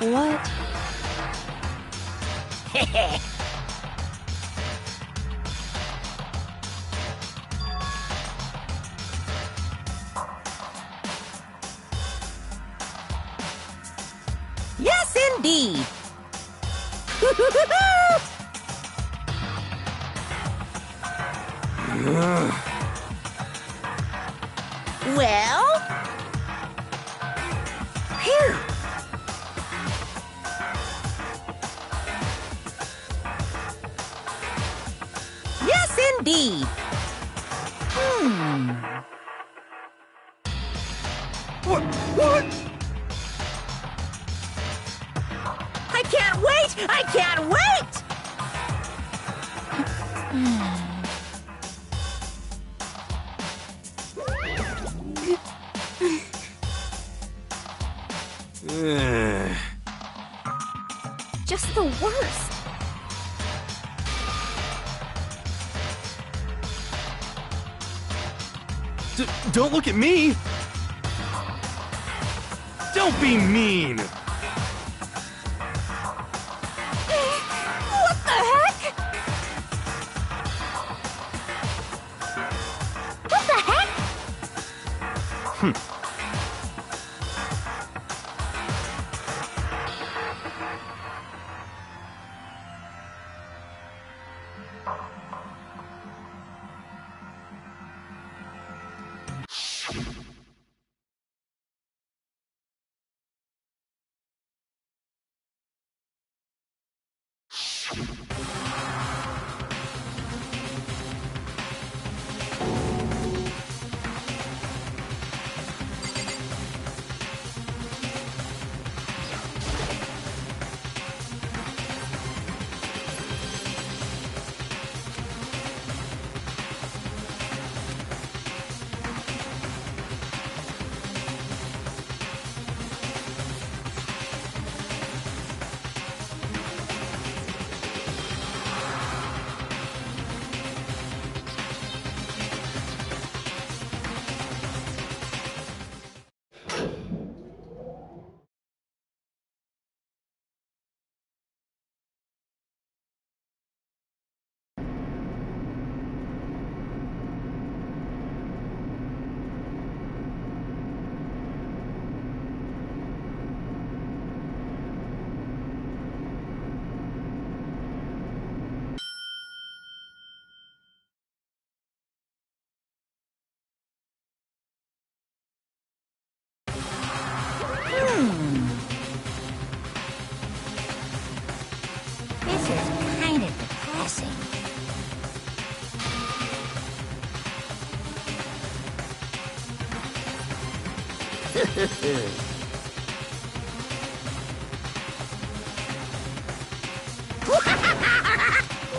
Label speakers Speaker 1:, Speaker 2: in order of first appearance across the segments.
Speaker 1: What?
Speaker 2: Yes, indeed. Well? Phew. Yes, indeed.
Speaker 3: What?
Speaker 2: I can't wait! I can't wait! Just the worst.
Speaker 3: Don't look at me! Don't be mean!
Speaker 2: What the heck? What the heck? This is kind of depressing.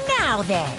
Speaker 2: Now then.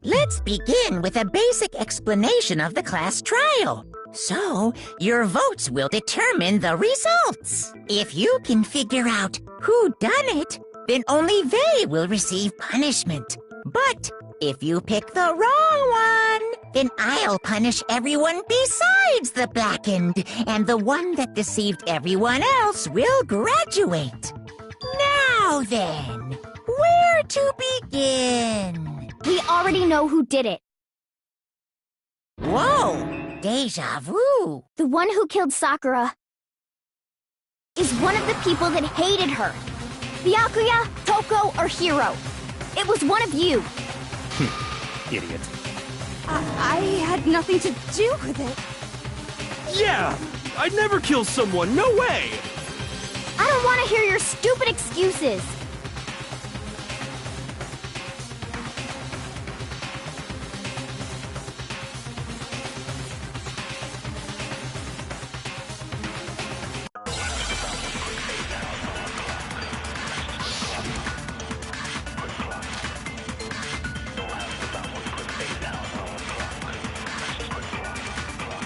Speaker 2: Let's begin with a basic explanation of the class trial. So, your votes will determine the results. If you can figure out who done it, then only they will receive punishment. But if you pick the wrong one, then I'll punish everyone besides the blackened, and the one that deceived everyone else will graduate. Now then, where to begin?
Speaker 1: We already know who did it.
Speaker 2: Whoa, deja vu.
Speaker 1: The one who killed Sakura is one of the people that hated her. Byakuya, Toko, or Hiro. It was one of you.
Speaker 3: Idiot.
Speaker 1: I had nothing to do with it.
Speaker 3: Yeah! I'd never kill someone, no way!
Speaker 1: I don't want to hear your stupid excuses.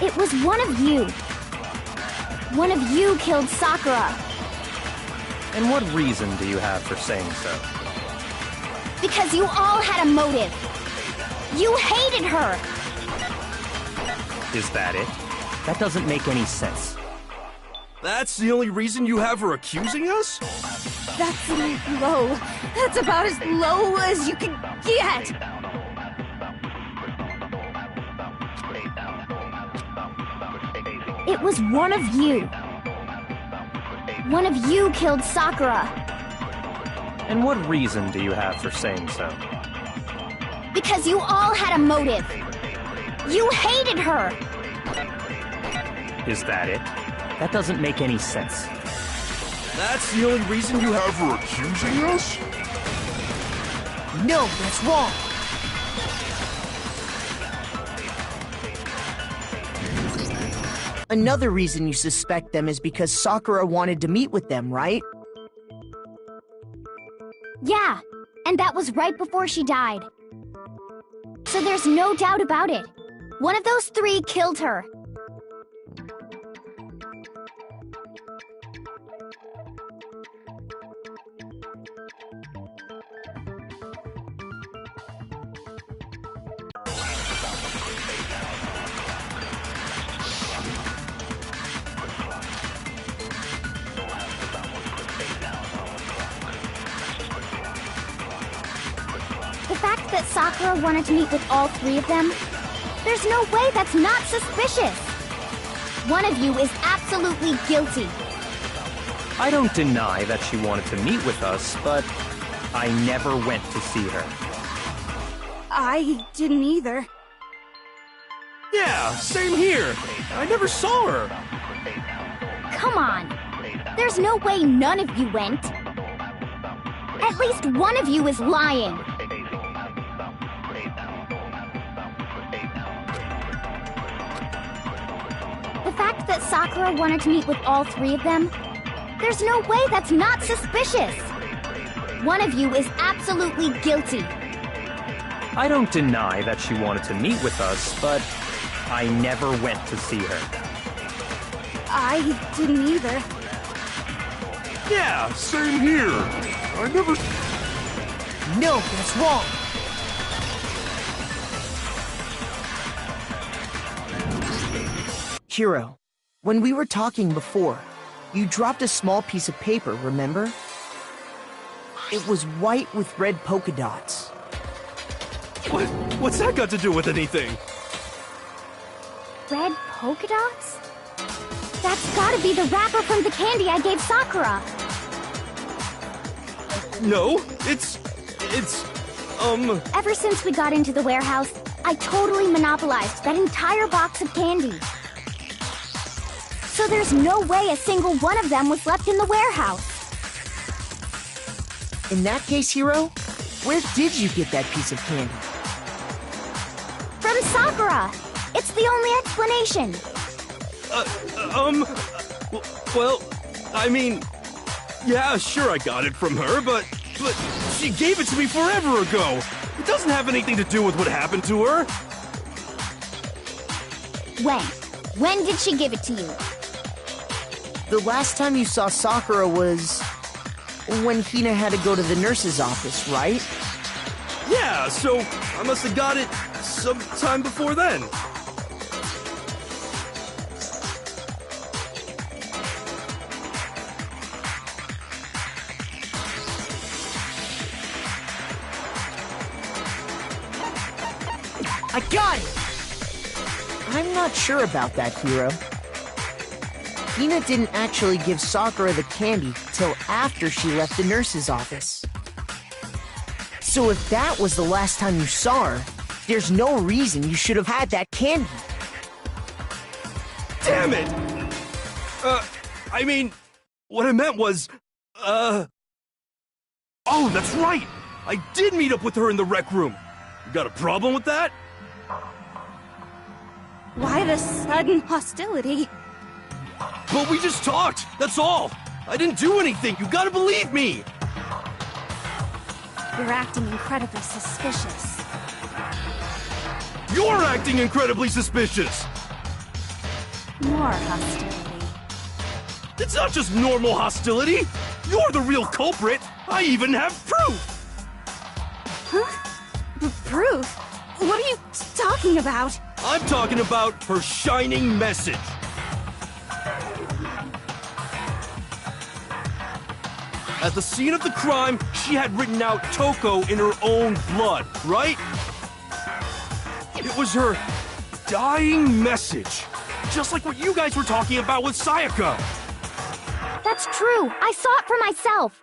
Speaker 1: It was one of you. One of you killed Sakura.
Speaker 3: And what reason do you have for saying so?
Speaker 1: Because you all had a motive. You hated her.
Speaker 3: Is that it? That doesn't make any sense.
Speaker 4: That's the only reason you have her accusing us?
Speaker 1: That's low. That's about as low as you can get. It was one of you. One of you killed Sakura.
Speaker 3: And what reason do you have for saying so?
Speaker 1: Because you all had a motive. You hated her.
Speaker 3: Is that it? That doesn't make any sense.
Speaker 4: That's the only reason you have her accusing us?
Speaker 2: No, that's wrong.
Speaker 5: Another reason you suspect them is because Sakura wanted to meet with them, right?
Speaker 1: Yeah, and that was right before she died. So there's no doubt about it. One of those three killed her. The fact that Sakura wanted to meet with all three of them, there's no way that's not suspicious. One of you is absolutely guilty.
Speaker 3: I don't deny that she wanted to meet with us, but I never went to see her.
Speaker 1: I didn't either.
Speaker 4: Yeah, same here. I never saw her.
Speaker 1: Come on. There's no way none of you went. At least one of you is lying. The fact that Sakura wanted to meet with all three of them, there's no way that's not suspicious. One of you is absolutely guilty.
Speaker 3: I don't deny that she wanted to meet with us, but I never went to see her.
Speaker 1: I didn't either.
Speaker 4: Yeah, same here. I never...
Speaker 5: No, that's wrong. Hiro, when we were talking before, you dropped a small piece of paper, remember? It was white with red polka dots.
Speaker 4: What's that got to do with anything?
Speaker 1: Red polka dots? That's gotta be the wrapper from the candy I gave Sakura.
Speaker 4: No, it's...
Speaker 1: Ever since we got into the warehouse, I totally monopolized that entire box of candy. So there's no way a single one of them was left in the warehouse.
Speaker 5: In that case, Hiro, where did you get that piece of candy?
Speaker 1: From Sakura! It's the only explanation.
Speaker 4: Well, I mean... Yeah, sure I got it from her, but she gave it to me forever ago. It doesn't have anything to do with what happened to her.
Speaker 1: When? When did she give it to you?
Speaker 5: The last time you saw Sakura was when Hina had to go to the nurse's office, right?
Speaker 4: Yeah, so I must have got it sometime before then.
Speaker 5: I got it! I'm not sure about that, Hiro. Hina didn't actually give Sakura the candy till after she left the nurse's office. So if that was the last time you saw her, there's no reason you should have had that candy.
Speaker 4: Damn it! I mean, what I meant was, Oh, that's right! I did meet up with her in the rec room. You got a problem with that?
Speaker 6: Why the sudden hostility?
Speaker 4: But we just talked, that's all! I didn't do anything, you gotta believe me!
Speaker 6: You're acting incredibly suspicious.
Speaker 4: You're acting incredibly suspicious!
Speaker 6: More hostility.
Speaker 4: It's not just normal hostility! You're the real culprit! I even have proof!
Speaker 6: Huh? Proof? What are you talking about?
Speaker 4: I'm talking about her shining message. At the scene of the crime, she had written out Toko in her own blood, right? It was her dying message. Just like what you guys were talking about with Sayaka.
Speaker 1: That's true. I saw it for myself.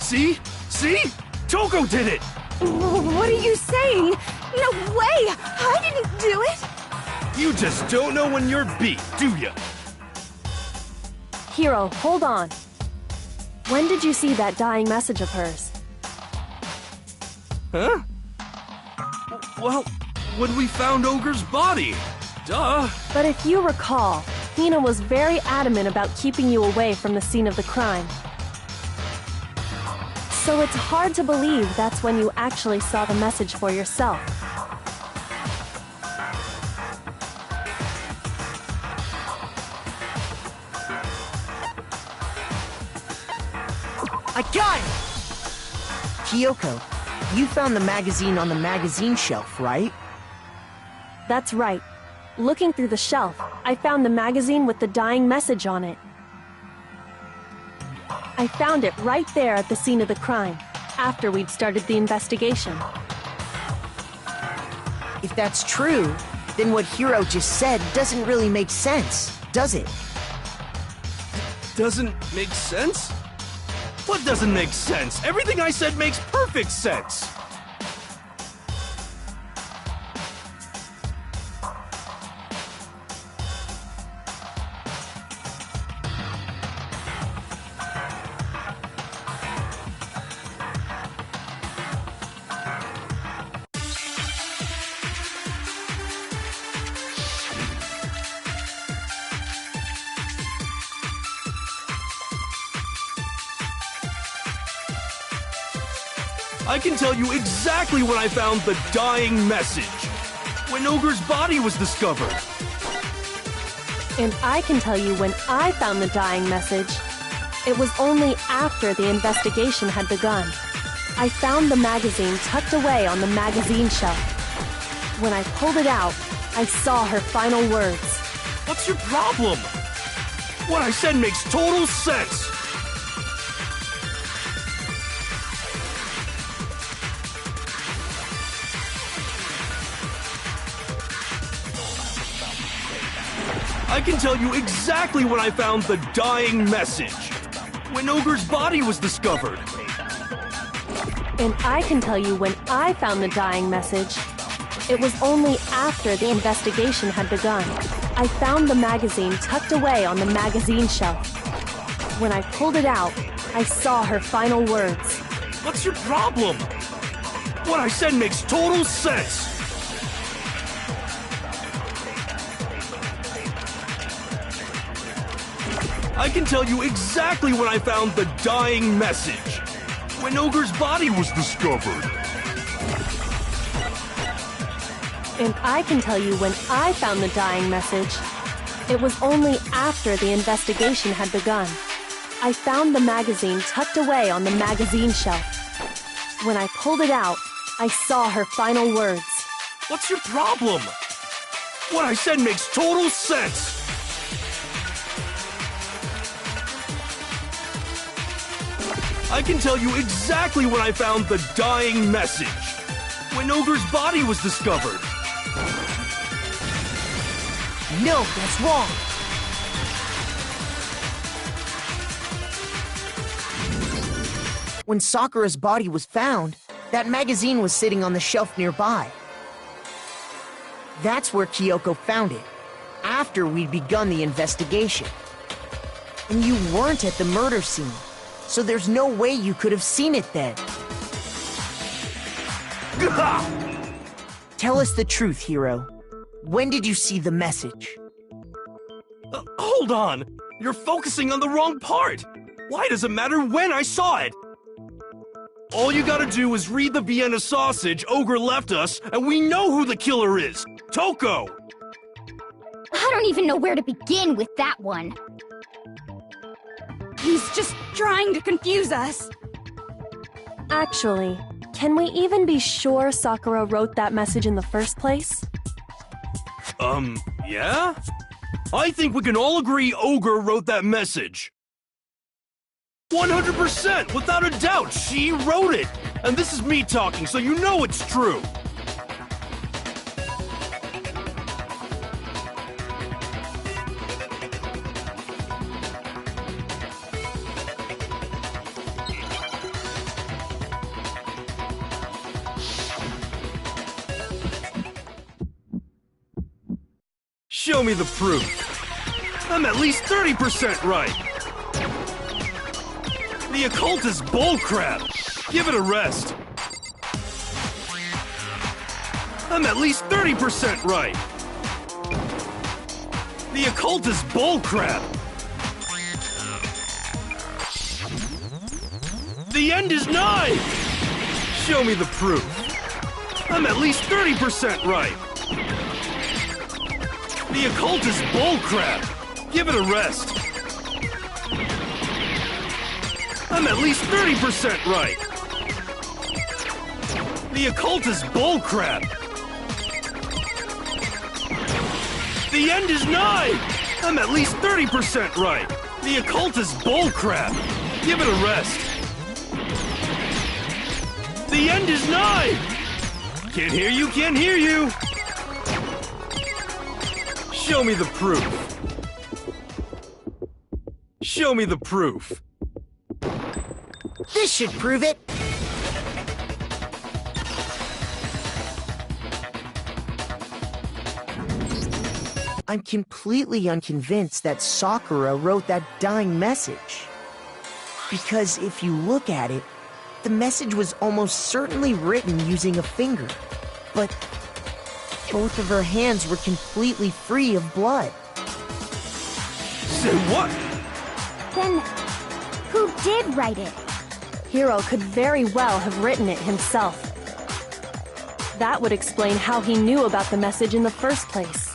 Speaker 4: See? See? Toko did it!
Speaker 6: What are you saying? No way! I didn't do it!
Speaker 4: You just don't know when you're beat, do ya?
Speaker 7: Hiro, hold on. When did you see that dying message of hers?
Speaker 4: Huh? Well, when we found Ogre's body. Duh.
Speaker 7: But if you recall, Hina was very adamant about keeping you away from the scene of the crime. So it's hard to believe that's when you actually saw the message for yourself.
Speaker 5: I got it! Kyoko, you found the magazine on the magazine shelf, right?
Speaker 7: That's right. Looking through the shelf, I found the magazine with the dying message on it. I found it right there at the scene of the crime, after we'd started the investigation.
Speaker 5: If that's true, then what Hiro just said doesn't really make sense, does it?
Speaker 4: Doesn't make sense? What doesn't make sense? Everything I said makes perfect sense! I can tell you exactly when I found the dying message. When Ogre's body was discovered.
Speaker 7: And I can tell you when I found the dying message. It was only after the investigation had begun. I found the magazine tucked away on the magazine shelf. When I pulled it out, I saw her final words.
Speaker 4: What's your problem? What I said makes total sense. I can tell you exactly when I found the dying message. When Ogre's body was discovered.
Speaker 7: And I can tell you when I found the dying message. It was only after the investigation had begun. I found the magazine tucked away on the magazine shelf. When I pulled it out, I saw her final words.
Speaker 4: What's your problem? What I said makes total sense. I can tell you exactly when I found the dying message. When Ogre's body was discovered.
Speaker 7: And I can tell you when I found the dying message. It was only after the investigation had begun. I found the magazine tucked away on the magazine shelf. When I pulled it out, I saw her final words.
Speaker 4: What's your problem? What I said makes total sense. I can tell you exactly when I found the dying message. When Ogre's body was discovered.
Speaker 5: No, that's wrong. When Sakura's body was found, that magazine was sitting on the shelf nearby. That's where Kyoko found it, after we'd begun the investigation. And you weren't at the murder scene, so there's no way you could have seen it then. Tell us the truth, Hiro. When did you see the message?
Speaker 4: Hold on! You're focusing on the wrong part! Why does it matter when I saw it? All you gotta do is read the Vienna sausage Ogre left us, and we know who the killer is! Toko!
Speaker 1: I don't even know where to begin with that one.
Speaker 6: He's just trying to confuse us.
Speaker 7: Actually, can we even be sure Sakura wrote that message in the first place?
Speaker 4: Yeah? I think we can all agree Ogre wrote that message. 100%, without a doubt, she wrote it! And this is me talking, so you know it's true! Show me the proof. I'm at least 30% right. The occult is bullcrap. Give it a rest. I'm at least 30% right. The occult is bullcrap. The end is nigh. Show me the proof. I'm at least 30% right. The occult is bullcrap. Give it a rest. I'm at least 30% right. The occult is bullcrap. The end is nigh. I'm at least 30% right. The occult is bullcrap. Give it a rest. The end is nigh. Can't hear you, can't hear you. Show me the proof. Show me the proof.
Speaker 5: This should prove it. I'm completely unconvinced that Sakura wrote that dying message. Because if you look at it, the message was almost certainly written using a finger. But both of her hands were completely free of blood.
Speaker 4: Say what?
Speaker 1: Then, who did write it?
Speaker 7: Hiro could very well have written it himself. That would explain how he knew about the message in the first place.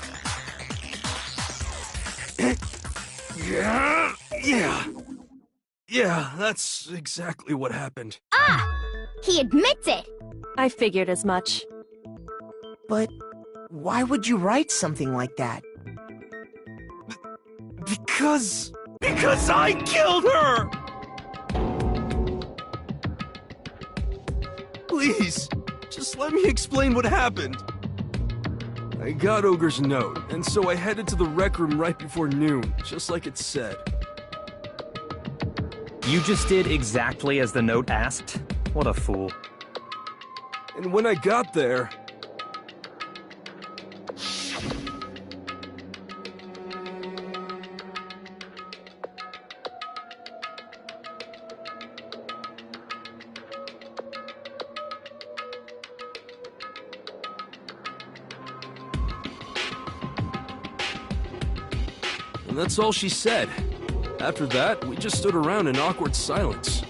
Speaker 4: Yeah, that's exactly what happened.
Speaker 1: Ah! He admits it!
Speaker 7: I figured as much.
Speaker 5: But why would you write something like that?
Speaker 4: Because I killed her! Please, just let me explain what happened. I got Ogre's note, and so I headed to the rec room right before noon, just like it said.
Speaker 3: You just did exactly as the note asked? What a fool.
Speaker 4: And when I got there... And that's all she said. After that, we just stood around in awkward silence.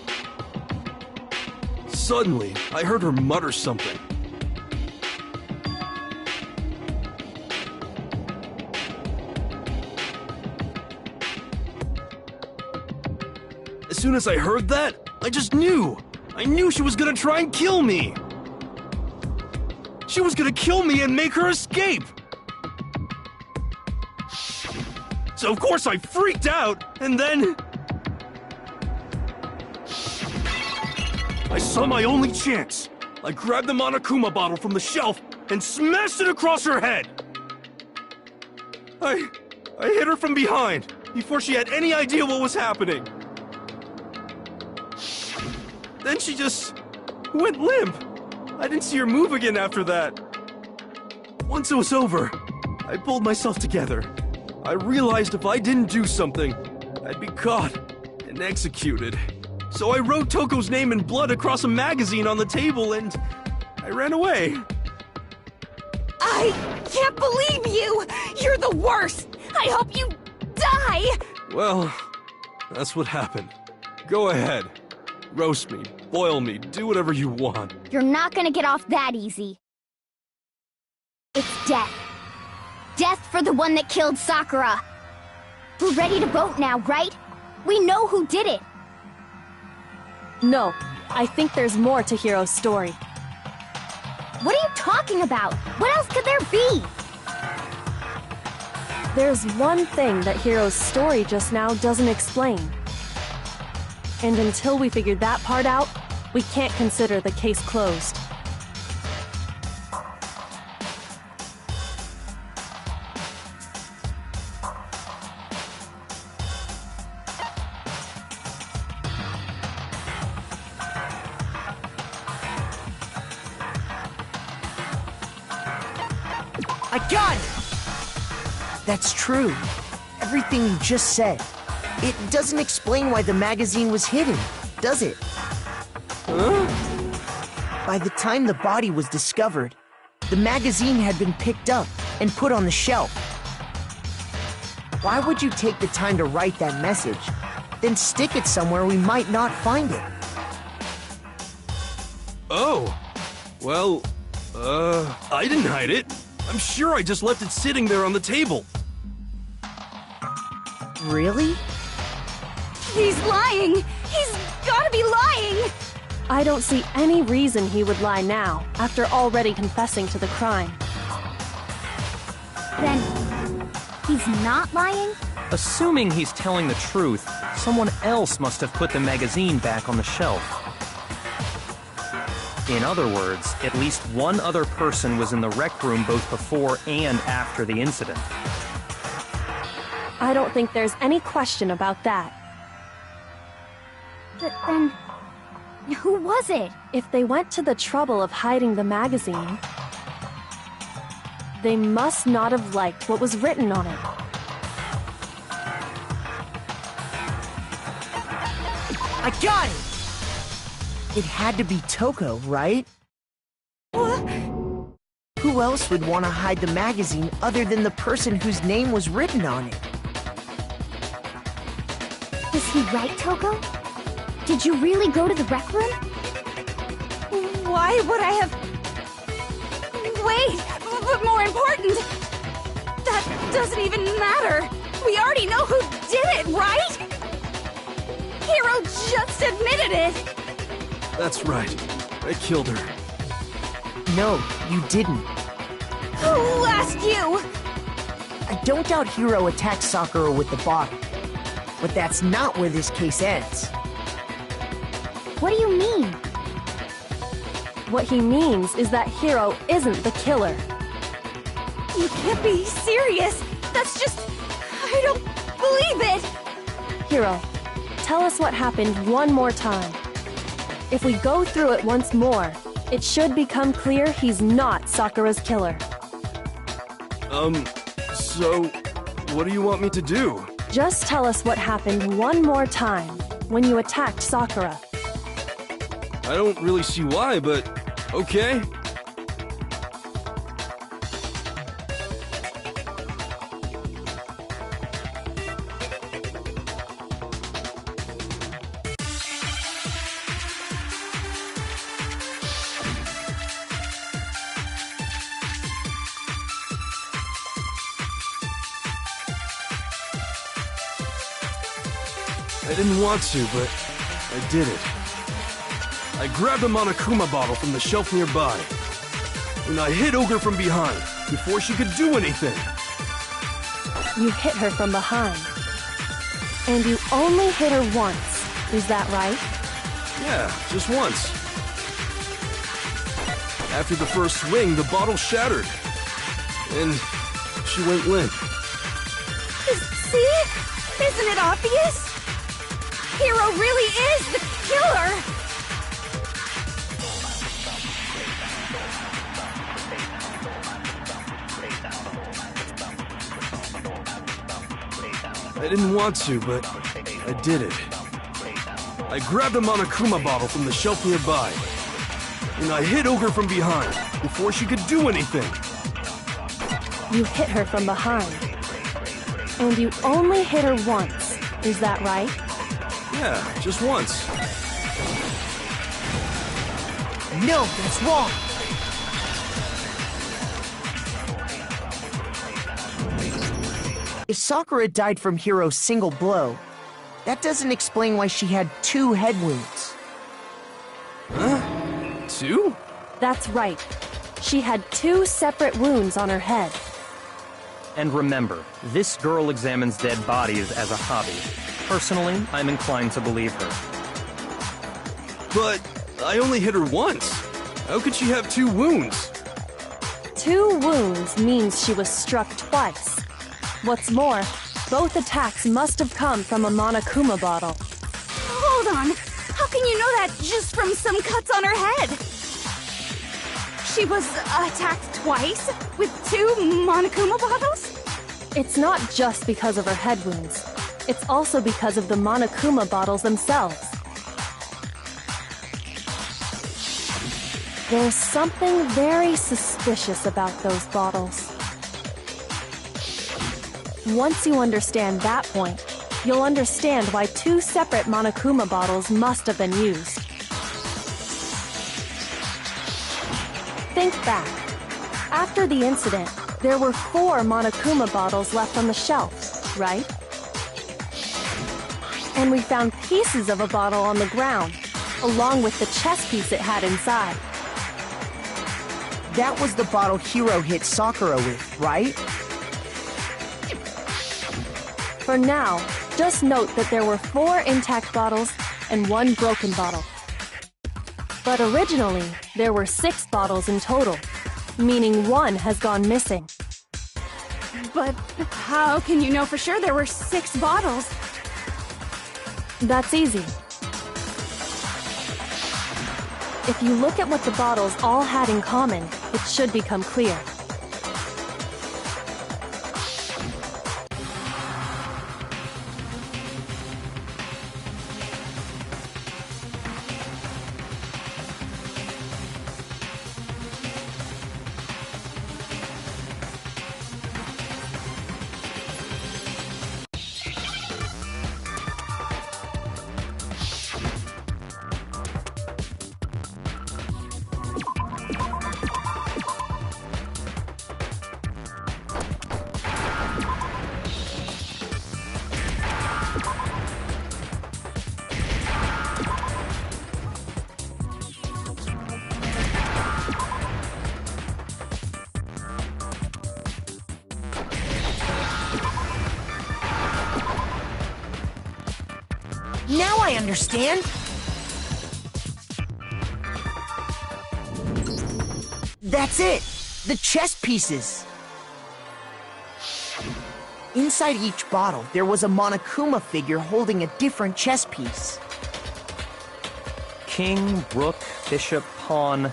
Speaker 4: Suddenly, I heard her mutter something. As soon as I heard that, I just knew! I knew she was gonna try and kill me! She was gonna kill me and make her escape! So of course I freaked out, and then... I saw my only chance. I grabbed the Monokuma bottle from the shelf and smashed it across her head! I hit her from behind, before she had any idea what was happening. Then she just went limp. I didn't see her move again after that. Once it was over, I pulled myself together. I realized if I didn't do something, I'd be caught and executed. So I wrote Toko's name in blood across a magazine on the table and I ran away.
Speaker 6: I can't believe you! You're the worst! I hope you die!
Speaker 4: Well, that's what happened. Go ahead. Roast me, boil me, do whatever you want.
Speaker 1: You're not gonna get off that easy. It's death. Death for the one that killed Sakura. We're ready to vote now, right? We know who did it.
Speaker 7: No, I think there's more to Hiro's story.
Speaker 1: What are you talking about? What else could there be?
Speaker 7: There's one thing that Hiro's story just now doesn't explain. And until we figure that part out, we can't consider the case closed.
Speaker 5: I got it! That's true. Everything you just said. It doesn't explain why the magazine was hidden, does it?
Speaker 4: Huh?
Speaker 5: By the time the body was discovered, the magazine had been picked up and put on the shelf. Why would you take the time to write that message, then stick it somewhere we might not find it?
Speaker 4: Oh. Well, I didn't hide it. I'm sure I just left it sitting there on the table.
Speaker 5: Really?
Speaker 6: He's lying! He's gotta be lying!
Speaker 7: I don't see any reason he would lie now, after already confessing to the crime.
Speaker 1: Then, he's not lying?
Speaker 3: Assuming he's telling the truth, someone else must have put the magazine back on the shelf. In other words, at least one other person was in the rec room both before and after the incident.
Speaker 7: I don't think there's any question about that.
Speaker 1: But then, who was it?
Speaker 7: If they went to the trouble of hiding the magazine, they must not have liked what was written on it.
Speaker 5: I got it! It had to be Toko, right? Who else would want to hide the magazine other than the person whose name was written on it?
Speaker 1: Is he right, Toko? Did you really go to the rec room?
Speaker 6: Why would I have... Wait, but more important, that doesn't even matter. We already know who did it, right? Hiro just admitted it.
Speaker 4: That's right. I killed her.
Speaker 5: No, you didn't.
Speaker 6: Who asked you?
Speaker 5: I don't doubt Hiro attacked Sakura with the bottle. But that's not where this case ends.
Speaker 1: What do you mean?
Speaker 7: What he means is that Hiro isn't the killer.
Speaker 6: You can't be serious. That's just... I don't believe it.
Speaker 7: Hiro, tell us what happened one more time. If we go through it once more, it should become clear he's not Sakura's killer.
Speaker 4: So, what do you want me to do?
Speaker 7: Just tell us what happened one more time when you attacked Sakura.
Speaker 4: I don't really see why, but okay. I didn't want to, but I did it. I grabbed a Monokuma bottle from the shelf nearby, and I hit Ogre from behind before she could do anything.
Speaker 7: You hit her from behind. And you only hit her once, is that right?
Speaker 4: Yeah, just once. After the first swing, the bottle shattered, and she went limp.
Speaker 6: See? Isn't it obvious? Hero really is the killer!
Speaker 4: I didn't want to, but I did it. I grabbed a Monokuma bottle from the shelf nearby, and I hit Ogre from behind before she could do anything.
Speaker 7: You hit her from behind. And you only hit her once, is that right?
Speaker 4: Yeah, just once.
Speaker 5: No, that's wrong. If Sakura died from Hiro's single blow, that doesn't explain why she had 2 head wounds.
Speaker 4: Huh? 2?
Speaker 7: That's right. She had 2 separate wounds on her head.
Speaker 3: And remember, this girl examines dead bodies as a hobby. Personally, I'm inclined to believe her.
Speaker 4: But I only hit her once. How could she have 2 wounds?
Speaker 7: 2 wounds means she was struck twice. What's more, both attacks must have come from a Monokuma bottle.
Speaker 6: Hold on. How can you know that just from some cuts on her head? She was attacked twice with 2 Monokuma bottles?
Speaker 7: It's not just because of her head wounds. It's also because of the Monokuma bottles themselves. There's something very suspicious about those bottles. Once you understand that point, you'll understand why 2 separate Monokuma bottles must have been used. Think back. After the incident, there were 4 Monokuma bottles left on the shelf, right? And we found pieces of a bottle on the ground, along with the chess piece it had inside.
Speaker 5: That was the bottle Hiro hit Sakura with, right?
Speaker 7: For now, just note that there were 4 intact bottles and 1 broken bottle. But originally, there were 6 bottles in total, meaning 1 has gone missing.
Speaker 6: But how can you know for sure there were 6 bottles?
Speaker 7: That's easy. If you look at what the bottles all had in common, it should become clear.
Speaker 5: Now I understand. That's it! The chess pieces! Inside each bottle, there was a Monokuma figure holding a different chess piece.
Speaker 3: King, rook, bishop, pawn.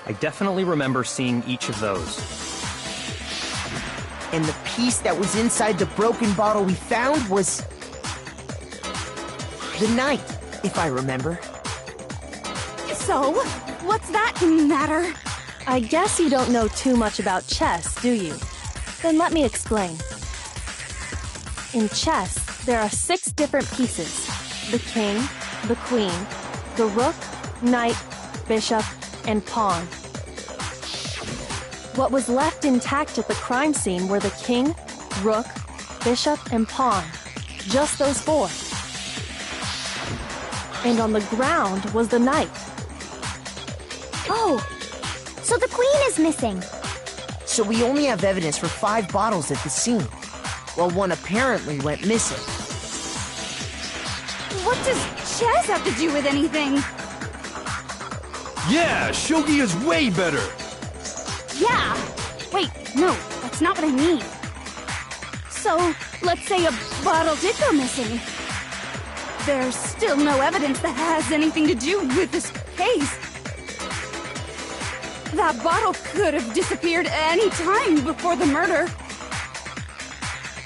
Speaker 3: I definitely remember seeing each of those.
Speaker 5: And the piece that was inside the broken bottle we found was... the knight, if I remember.
Speaker 6: So, what's that matter?
Speaker 7: I guess you don't know too much about chess, do you? Then let me explain. In chess, there are 6 different pieces. The king, the queen, the rook, knight, bishop, and pawn. What was left intact at the crime scene were the king, rook, bishop, and pawn. Just those 4. And on the ground was the knight.
Speaker 1: Oh, so the queen is missing.
Speaker 5: So we only have evidence for 5 bottles at the scene, while one apparently went missing.
Speaker 6: What does chess have to do with anything?
Speaker 4: Yeah, shogi is way better.
Speaker 6: Yeah! Wait, no, that's not what I mean. So, let's say a bottle did go missing. There's still no evidence that has anything to do with this case. That bottle could have disappeared any time before the murder.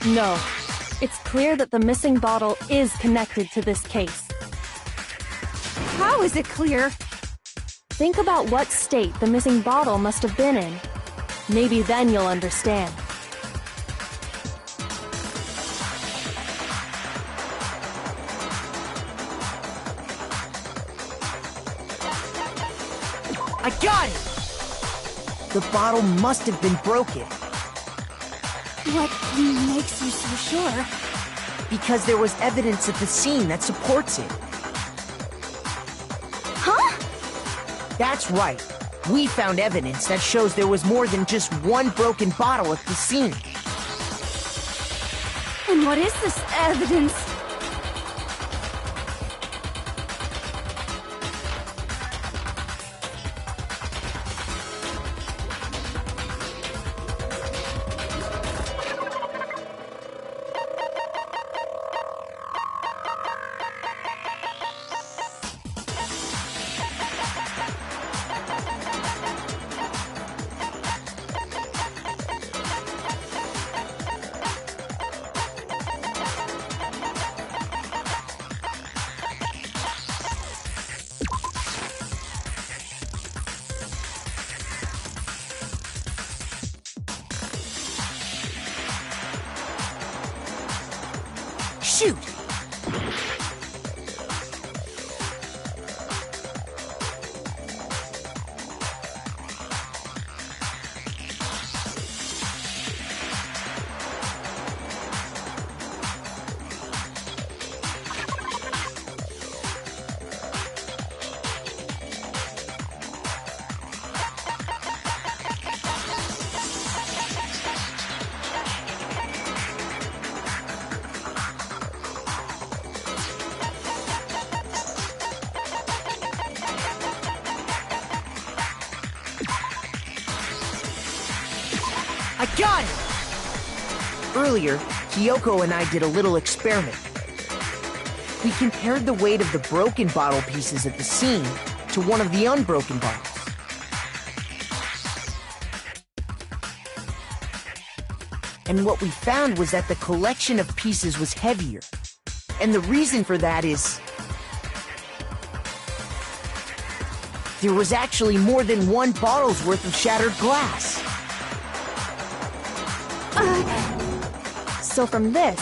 Speaker 7: No. It's clear that the missing bottle is connected to this case.
Speaker 6: How is it clear?
Speaker 7: Think about what state the missing bottle must have been in. Maybe then you'll understand.
Speaker 5: I got it! The bottle must have been broken.
Speaker 6: What makes you so sure?
Speaker 5: Because there was evidence at the scene that supports it.
Speaker 6: Huh?
Speaker 5: That's right. We found evidence that shows there was more than just one broken bottle at the scene.
Speaker 6: And what is this evidence?
Speaker 5: Shoot! I got it! Earlier, Kyoko and I did a little experiment. We compared the weight of the broken bottle pieces at the scene to one of the unbroken bottles. And what we found was that the collection of pieces was heavier. And the reason for that is there was actually more than one bottle's worth of shattered glass.
Speaker 7: So from this,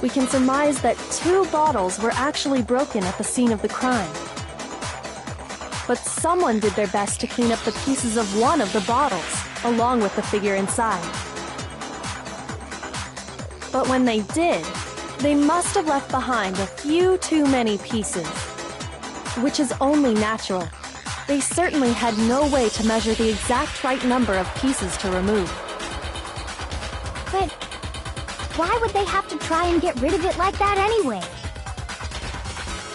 Speaker 7: we can surmise that 2 bottles were actually broken at the scene of the crime. But someone did their best to clean up the pieces of one of the bottles, along with the figure inside. But when they did, they must have left behind a few too many pieces. Which is only natural. They certainly had no way to measure the exact right number of pieces to remove.
Speaker 1: But why would they have to try and get rid of it like that anyway?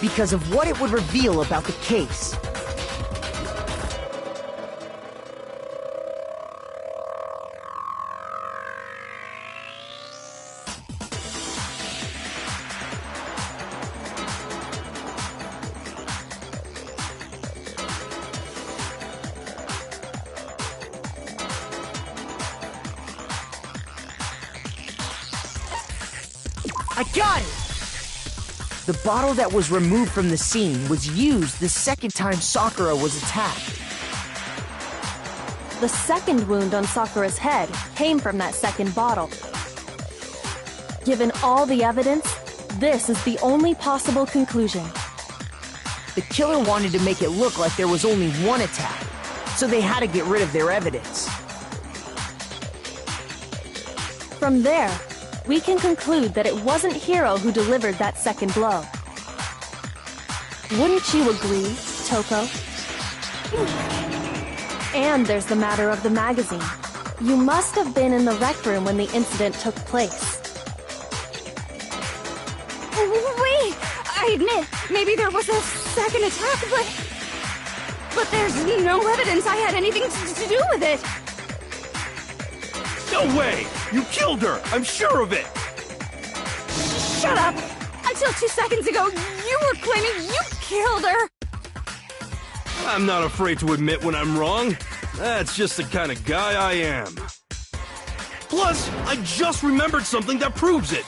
Speaker 5: Because of what it would reveal about the case. I got it! The bottle that was removed from the scene was used the second time Sakura was attacked.
Speaker 7: The second wound on Sakura's head came from that second bottle. Given all the evidence, this is the only possible conclusion.
Speaker 5: The killer wanted to make it look like there was only one attack, so they had to get rid of their evidence.
Speaker 7: From there, we can conclude that it wasn't Hiro who delivered that second blow. Wouldn't you agree, Toko? And there's the matter of the magazine. You must have been in the rec room when the incident took place.
Speaker 6: Wait! I admit, maybe there was a second attack, but there's no evidence I had anything to do with it!
Speaker 4: No way! You killed her! I'm sure of it!
Speaker 6: Shut up! Until 2 seconds ago, you were claiming you killed her!
Speaker 4: I'm not afraid to admit when I'm wrong. That's just the kind of guy I am. Plus, I just remembered something that proves it.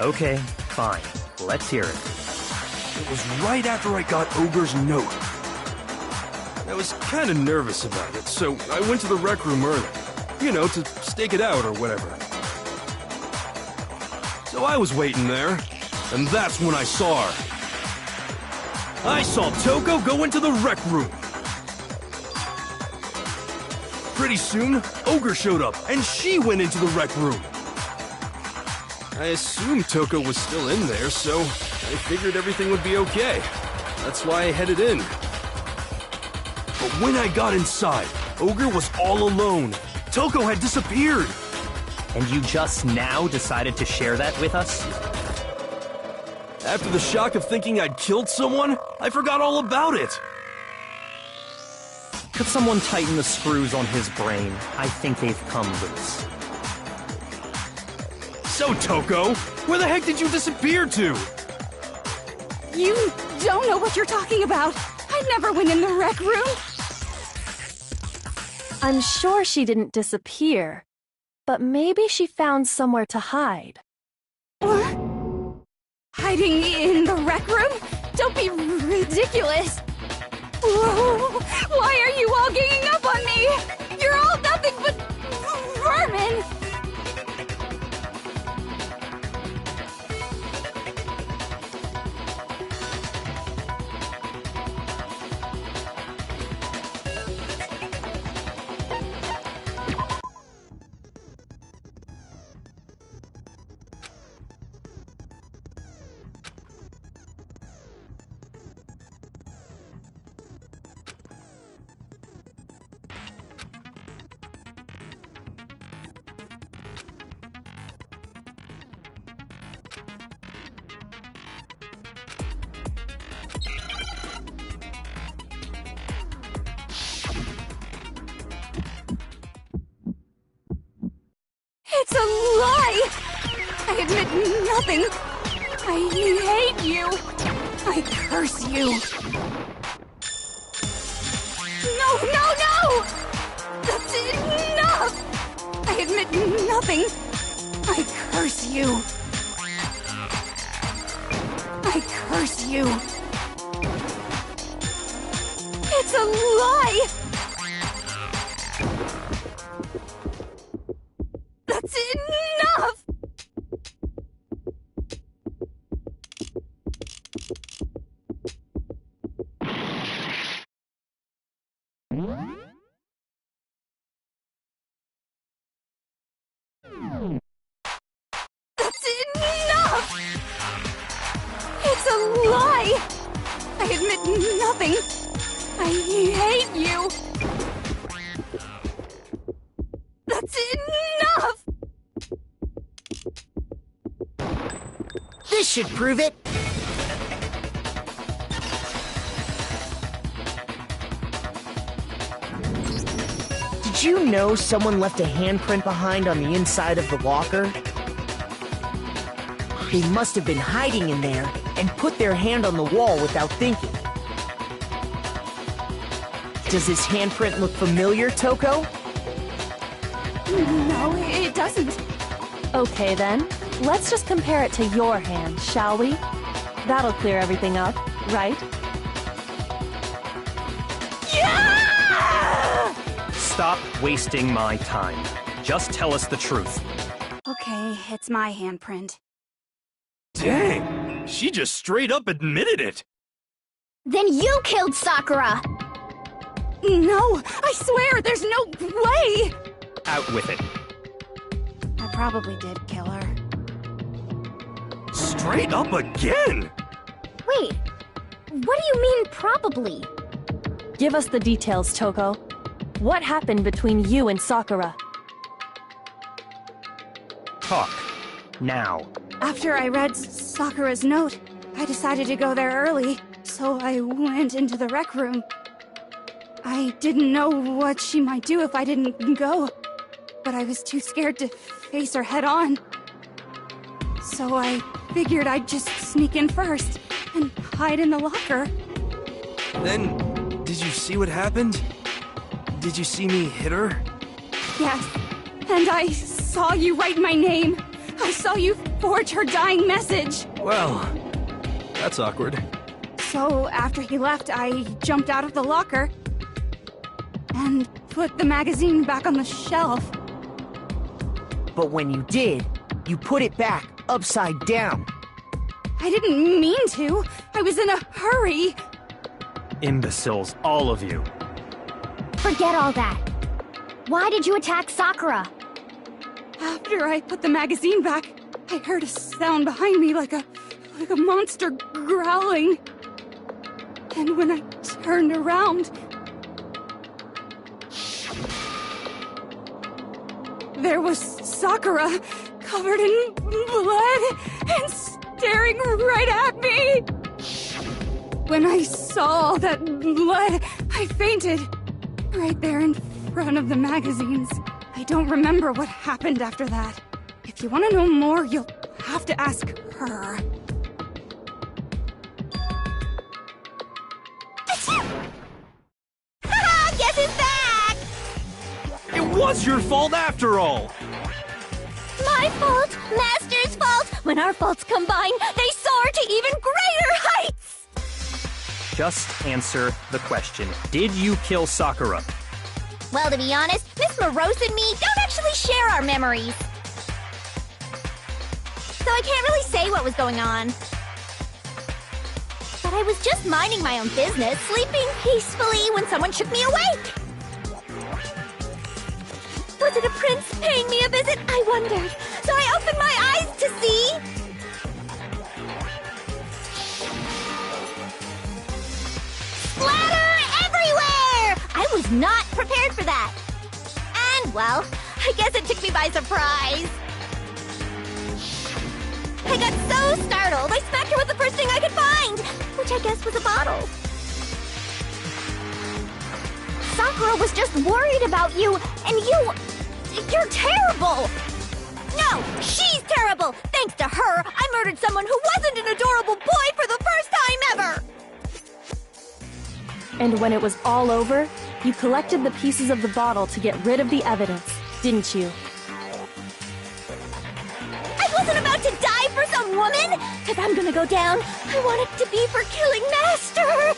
Speaker 3: Okay, fine. Let's hear it.
Speaker 4: It was right after I got Ogre's note. I was kind of nervous about it, so I went to the rec room early. You know, to stake it out or whatever. So I was waiting there, and that's when I saw her. I saw Toko go into the rec room. Pretty soon, Ogre showed up, and she went into the rec room. I assumed Toko was still in there, so I figured everything would be okay. That's why I headed in. But when I got inside, Ogre was all alone. Toko had disappeared.
Speaker 3: And you just now decided to share that with us?
Speaker 4: After the shock of thinking I'd killed someone, I forgot all about it.
Speaker 3: Could someone tighten the screws on his brain? I think they've come loose.
Speaker 4: So, Toko, where the heck did you disappear to?
Speaker 6: You don't know what you're talking about! I never went in the rec room!
Speaker 7: I'm sure she didn't disappear, but maybe she found somewhere to hide.
Speaker 6: Hiding in the rec room? Don't be ridiculous! Whoa, why are you all ganging up on me? You're all nothing but vermin! It's a lie! I admit nothing. I hate you. I curse you. No! That's enough! I admit nothing. I curse you. I curse you. It's a lie! That's enough! That's enough! It's a lie! I admit nothing. I hate you. That's enough!
Speaker 5: This should prove it. Did you know someone left a handprint behind on the inside of the locker? They must have been hiding in there and put their hand on the wall without thinking. Does this handprint look familiar, Toko?
Speaker 6: No, it doesn't.
Speaker 7: Okay then, let's just compare it to your hand, shall we? That'll clear everything up, right?
Speaker 6: Yeah!
Speaker 3: Stop wasting my time. Just tell us the truth.
Speaker 6: Okay, it's my handprint.
Speaker 4: Dang, she just straight up admitted it.
Speaker 1: Then you killed Sakura!
Speaker 6: No, I swear, there's no way!
Speaker 3: Out with it.
Speaker 6: I probably did kill her.
Speaker 4: Straight up again?
Speaker 1: Wait, what do you mean probably?
Speaker 7: Give us the details, Toko. What happened between you and Sakura?
Speaker 3: Talk. Now.
Speaker 6: After I read Sakura's note, I decided to go there early, so I went into the rec room. I didn't know what she might do if I didn't go, but I was too scared to face her head on. So I figured I'd just sneak in first and hide in the locker.
Speaker 4: Then, did you see what happened? Did you see me hit her?
Speaker 6: Yes, and I saw you write my name. I saw you forge her dying message.
Speaker 4: Well, that's awkward.
Speaker 6: So after he left, I jumped out of the locker and put the magazine back on the shelf.
Speaker 5: But when you did, you put it back upside down.
Speaker 6: I didn't mean to. I was in a hurry.
Speaker 3: Imbeciles, all of you.
Speaker 1: Forget all that. Why did you attack Sakura?
Speaker 6: After I put the magazine back, I heard a sound behind me like a monster growling. And when I turned around, there was Sakura, covered in blood and staring right at me. When I saw all that blood, I fainted. Right there in front of the magazines. I don't remember what happened after that. If you want to know more, you'll have to ask her.
Speaker 1: Haha, guess who's back?
Speaker 4: It was your fault after all!
Speaker 1: My fault, Master's fault. When our faults combine, they soar to even greater heights.
Speaker 3: Just answer the question. Did you kill Sakura?
Speaker 1: Well, to be honest, Miss Morose and me don't actually share our memories. So I can't really say what was going on. But I was just minding my own business, sleeping peacefully when someone shook me awake. Was it a prince paying me a visit? I wondered. So I opened my eyes to see... splatter everywhere! I was not prepared for that. And, well, I guess it took me by surprise. I got so startled, I smacked her with the first thing I could find, which I guess was a bottle. Sakura was just worried about you, and you're terrible! No, she's terrible! Thanks to her, I murdered someone who wasn't an adorable boy for the first time ever!
Speaker 7: And when it was all over, you collected the pieces of the bottle to get rid of the evidence, didn't you?
Speaker 1: I wasn't about to die for some woman! If I'm gonna go down, I want it to be for killing Master!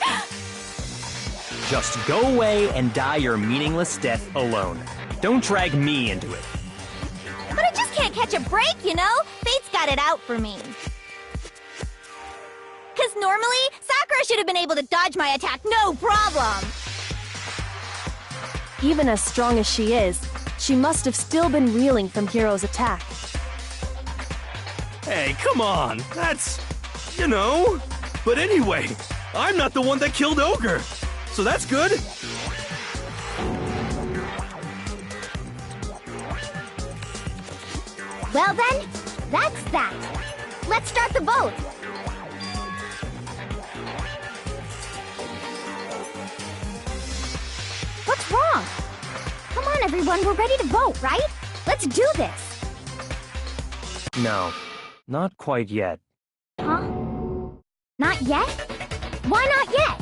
Speaker 3: Just go away and die your meaningless death alone. Don't drag me into it.
Speaker 1: But I just can't catch a break, you know? Fate's got it out for me. Because normally, Sakura should have been able to dodge my attack no problem.
Speaker 7: Even as strong as she is, she must have still been reeling from Hiro's attack.
Speaker 4: Hey, come on! That's... you know... But anyway, I'm not the one that killed Ogre! So that's good!
Speaker 1: Well then, that's that. Let's start the vote. What's wrong? Come on, everyone, we're ready to vote, right? Let's do this.
Speaker 3: No, not quite yet.
Speaker 1: Huh? Not yet? Why not yet?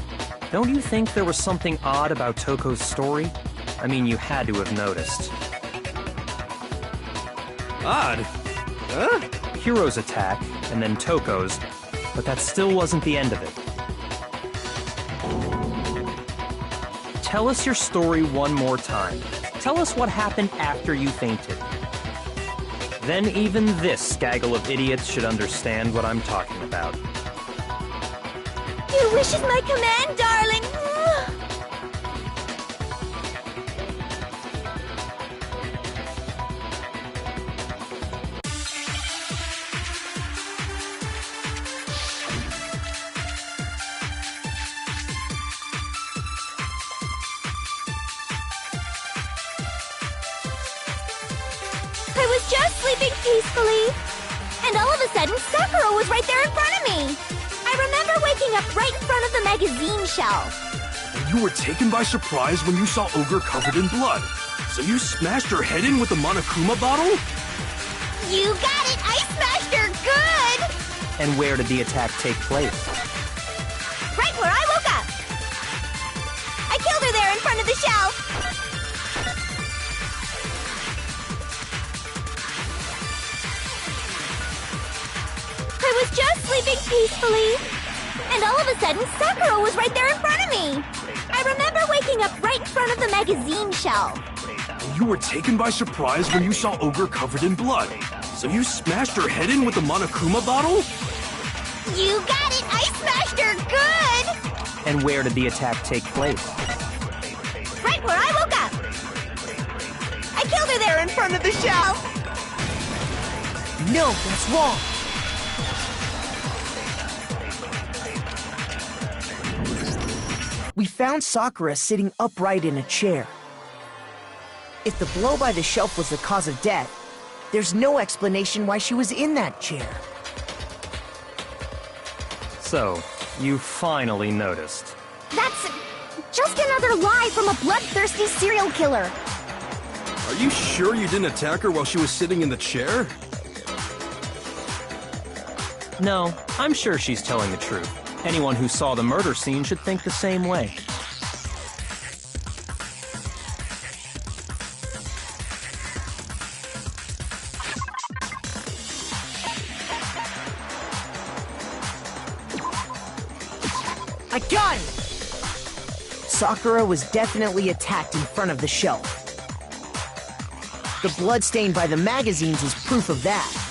Speaker 3: Don't you think there was something odd about Toko's story? I mean, you had to have noticed.
Speaker 4: Odd? Huh?
Speaker 3: Hiro's attack, and then Toko's, but that still wasn't the end of it. Tell us your story one more time. Tell us what happened after you fainted. Then even this gaggle of idiots should understand what I'm talking about.
Speaker 1: Your wish is my command, darling. sleeping peacefully. And all of a sudden, Sakura was right there in front of me. I remember waking up right in front of the magazine shelf.
Speaker 4: And you were taken by surprise when you saw Ogre covered in blood. So you smashed her head in with the Monokuma bottle?
Speaker 1: You got it! I smashed her good!
Speaker 3: And where did the attack take place?
Speaker 1: Right where I woke up. I killed her there in front of the shelf. I was just sleeping peacefully. And all of a sudden, Sakura was right there in front of me. I remember waking up right in front of the magazine shelf.
Speaker 4: And you were taken by surprise when you saw Ogre covered in blood. So you smashed her head in with the Monokuma bottle?
Speaker 1: You got it! I smashed her good!
Speaker 3: And where did the attack take place?
Speaker 1: Right where I woke up. I killed her there in front of the shelf.
Speaker 5: No, that's wrong. We found Sakura sitting upright in a chair. If the blow by the shelf was the cause of death, there's no explanation why she was in that chair.
Speaker 3: So, you finally noticed.
Speaker 1: That's just another lie from a bloodthirsty serial killer.
Speaker 4: Are you sure you didn't attack her while she was sitting in the chair?
Speaker 3: No, I'm sure she's telling the truth. Anyone who saw the murder scene should think the same way.
Speaker 5: I got it! Sakura was definitely attacked in front of the shelf. The blood stain by the magazines is proof of that.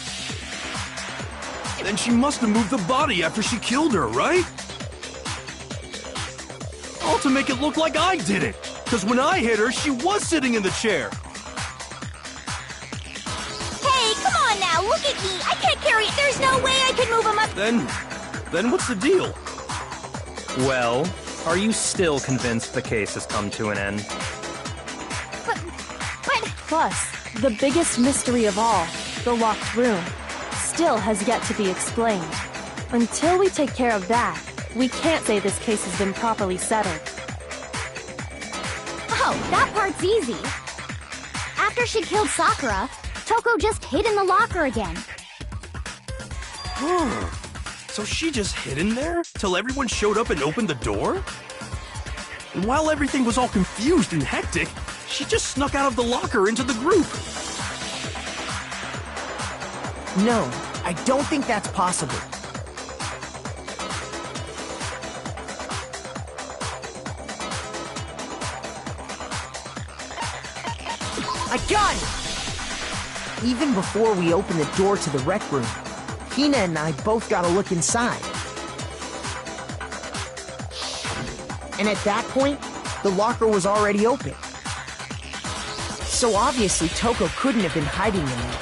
Speaker 4: Then she must have moved the body after she killed her, right? All to make it look like I did it. Because when I hit her, she was sitting in the chair.
Speaker 1: Hey, come on now, look at me. I can't carry it. There's no way I can move him up.
Speaker 4: Then what's the deal?
Speaker 3: Well, are you still convinced the case has come to an end?
Speaker 1: But...
Speaker 7: Plus, the biggest mystery of all, the locked room, still has yet to be explained. Until we take care of that, we can't say this case has been properly settled.
Speaker 1: Oh, that part's easy. After she killed Sakura, Toko just hid in the locker again.
Speaker 4: So she just hid in there till everyone showed up and opened the door? And while everything was all confused and hectic, she just snuck out of the locker into the group.
Speaker 5: No, I don't think that's possible. I got it! Even before we opened the door to the rec room, Hina and I both got a look inside. And at that point, the locker was already open. So obviously Toko couldn't have been hiding in there.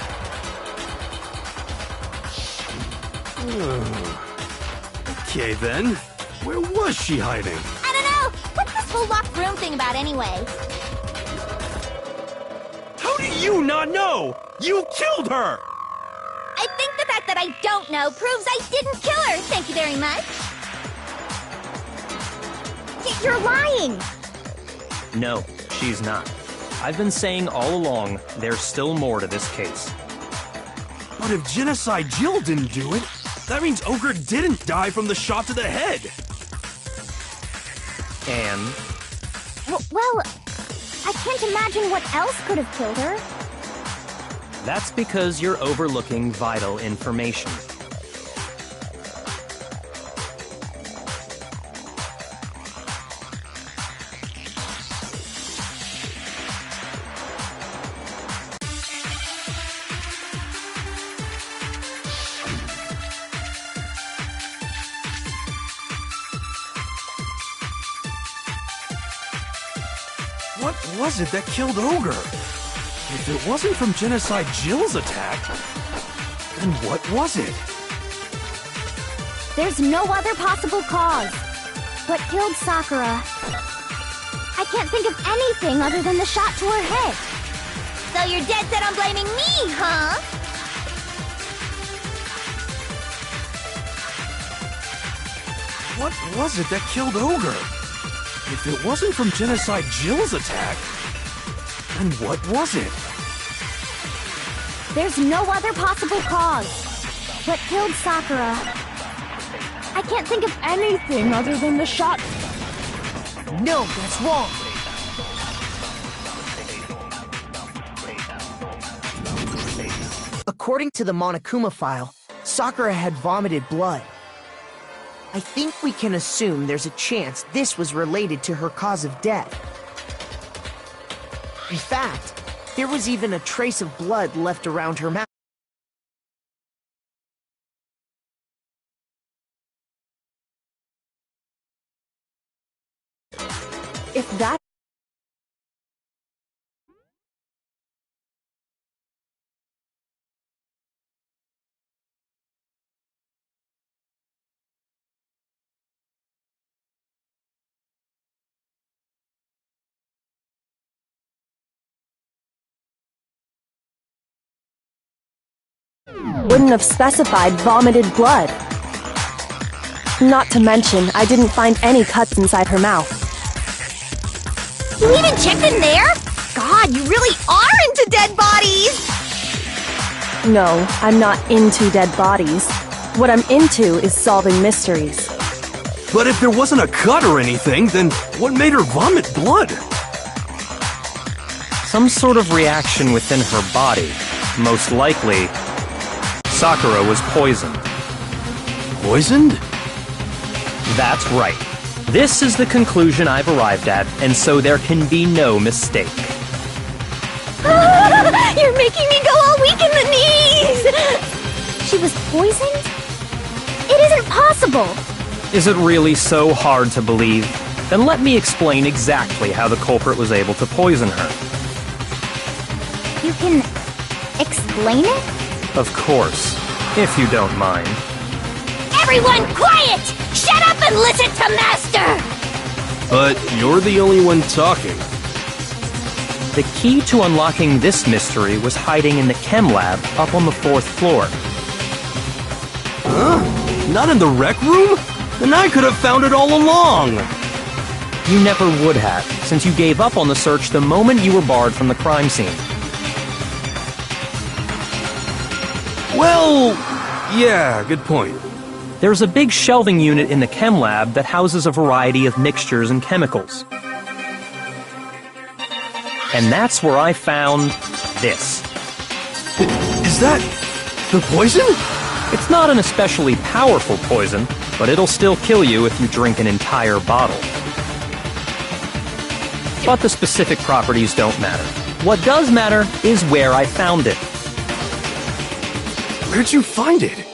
Speaker 4: Okay then, where was she hiding?
Speaker 1: I don't know. What's this whole locked room thing about anyway?
Speaker 4: How do you not know? You killed her!
Speaker 1: I think the fact that I don't know proves I didn't kill her. Thank you very much. You're lying.
Speaker 3: No, she's not. I've been saying all along, there's still more to this case.
Speaker 4: But if Genocide Jill didn't do it, that means Ogre didn't die from the shot to the head.
Speaker 3: And
Speaker 1: Well, I can't imagine what else could have killed her.
Speaker 3: that's because you're overlooking vital information.
Speaker 4: What was it that killed Ogre? If it wasn't from Genocide Jill's attack, then what was it?
Speaker 1: There's no other possible cause. What killed Sakura? I can't think of anything other than the shot to her head. So you're dead set on blaming me, huh?
Speaker 4: What was it that killed Ogre? If it wasn't from Genocide Jill's attack, then what was it?
Speaker 1: There's no other possible cause. What killed Sakura? I can't think of anything other than the shot.
Speaker 5: No, that's wrong. According to the Monokuma file, Sakura had vomited blood. I think we can assume there's a chance this was related to her cause of death. In fact, there was even a trace of blood left around her mouth.
Speaker 7: If that wouldn't have specified vomited blood. Not to mention, I didn't find any cuts inside her mouth.
Speaker 1: You even checked in there? God, you really are into dead bodies!
Speaker 7: No, I'm not into dead bodies. What I'm into is solving mysteries.
Speaker 4: But if there wasn't a cut or anything, then what made her vomit blood?
Speaker 3: Some sort of reaction within her body. Most likely, Sakura was poisoned.
Speaker 4: Poisoned?
Speaker 3: That's right. This is the conclusion I've arrived at, and so there can be no mistake.
Speaker 1: You're making me go all weak in the knees! She was poisoned? It isn't possible!
Speaker 3: Is it really so hard to believe? Then let me explain exactly how the culprit was able to poison her.
Speaker 1: You can explain it?
Speaker 3: Of course, if you don't mind.
Speaker 1: Everyone quiet! Shut up and listen to Master!
Speaker 4: But you're the only one talking.
Speaker 3: The key to unlocking this mystery was hiding in the chem lab up on the 4th floor.
Speaker 4: Huh? Not in the rec room? Then I could have found it all along!
Speaker 3: You never would have, since you gave up on the search the moment you were barred from the crime scene.
Speaker 4: Well, yeah, good point.
Speaker 3: There's a big shelving unit in the chem lab that houses a variety of mixtures and chemicals. And that's where I found this.
Speaker 4: Is that the poison?
Speaker 3: It's not an especially powerful poison, but it'll still kill you if you drink an entire bottle. But the specific properties don't matter. What does matter is where I found it.
Speaker 4: Where'd you find it?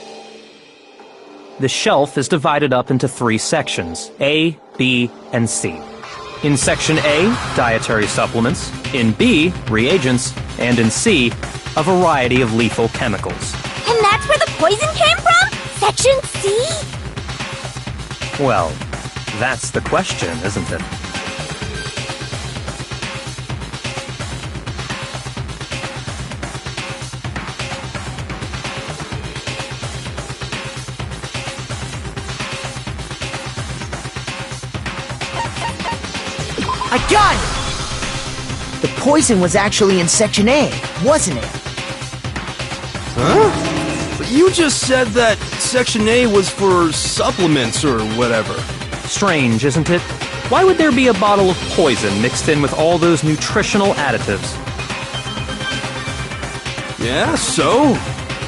Speaker 3: The shelf is divided up into 3 sections, A, B, and C. In Section A, dietary supplements. In B, reagents. And in C, a variety of lethal chemicals.
Speaker 1: And that's where the poison came from? Section C?
Speaker 3: Well, that's the question, isn't it?
Speaker 5: I got it! The poison was actually in Section A, wasn't it?
Speaker 4: Huh? But you just said that Section A was for supplements or whatever.
Speaker 3: Strange, isn't it? Why would there be a bottle of poison mixed in with all those nutritional additives?
Speaker 4: Yeah, so?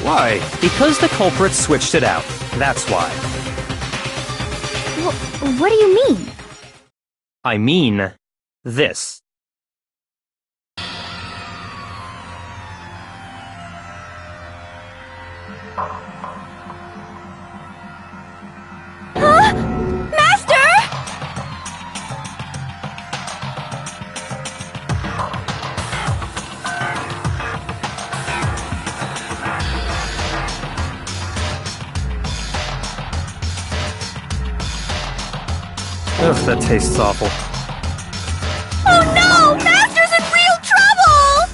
Speaker 4: Why?
Speaker 3: Because the culprit switched it out. That's why.
Speaker 1: What do you mean?
Speaker 3: I mean, this.
Speaker 1: Huh? Master!
Speaker 3: Ugh, that tastes awful.
Speaker 1: Oh no! Master's in real trouble!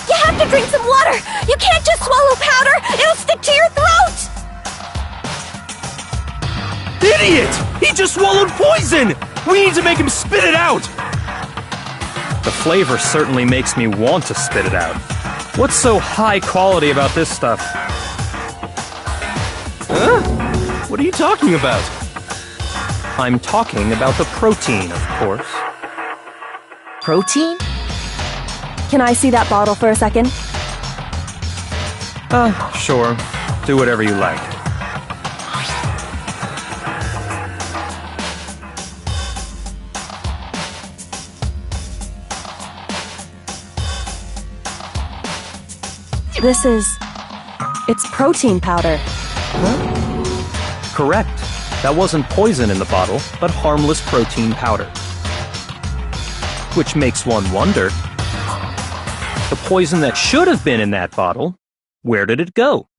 Speaker 1: You have to drink some water! You can't just swallow powder! It'll stick to your throat!
Speaker 4: Idiot! He just swallowed poison! We need to make him spit it out!
Speaker 3: The flavor certainly makes me want to spit it out. What's so high quality about this stuff?
Speaker 4: Huh? What are you talking about?
Speaker 3: I'm talking about the protein, of course.
Speaker 5: Protein?
Speaker 7: Can I see that bottle for a second?
Speaker 3: Sure. Do whatever you like.
Speaker 7: It's protein powder.
Speaker 3: Correct. That wasn't poison in the bottle, but harmless protein powder. Which makes one wonder, the poison that should have been in that bottle, where did it go?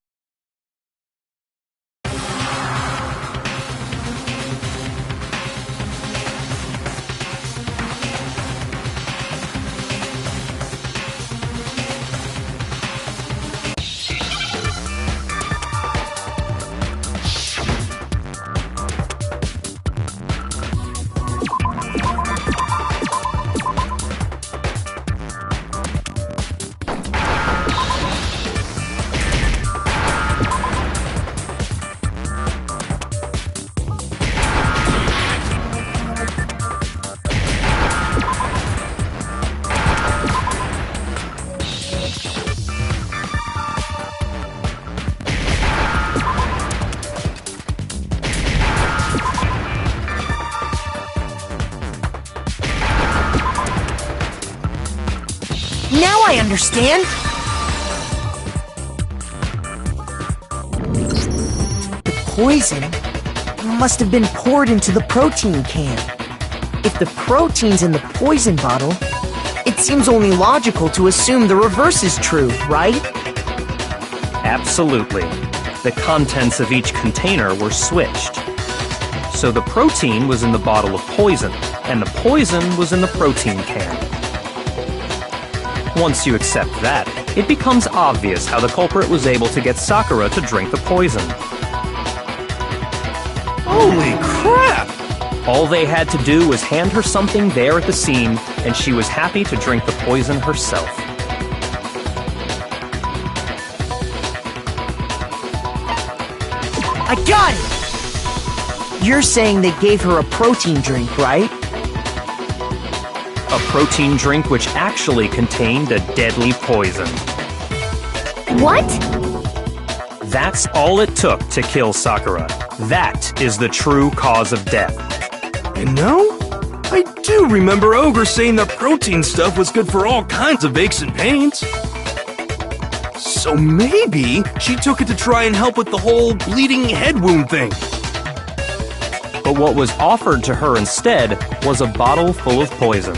Speaker 5: Now I understand! The poison must have been poured into the protein can. If the protein's in the poison bottle, it seems only logical to assume the reverse is true, right?
Speaker 3: Absolutely. The contents of each container were switched. So the protein was in the bottle of poison, and the poison was in the protein can. Once you accept that, it becomes obvious how the culprit was able to get Sakura to drink the poison.
Speaker 4: Holy crap!
Speaker 3: All they had to do was hand her something there at the scene, and she was happy to drink the poison herself.
Speaker 5: I got it! You're saying they gave her a protein drink, right?
Speaker 3: A protein drink which actually contained a deadly poison.
Speaker 1: What?
Speaker 3: That's all it took to kill Sakura. That is the true cause of death.
Speaker 4: You know, I do remember Ogre saying that protein stuff was good for all kinds of aches and pains. So maybe she took it to try and help with the whole bleeding head wound thing.
Speaker 3: But what was offered to her instead was a bottle full of poison.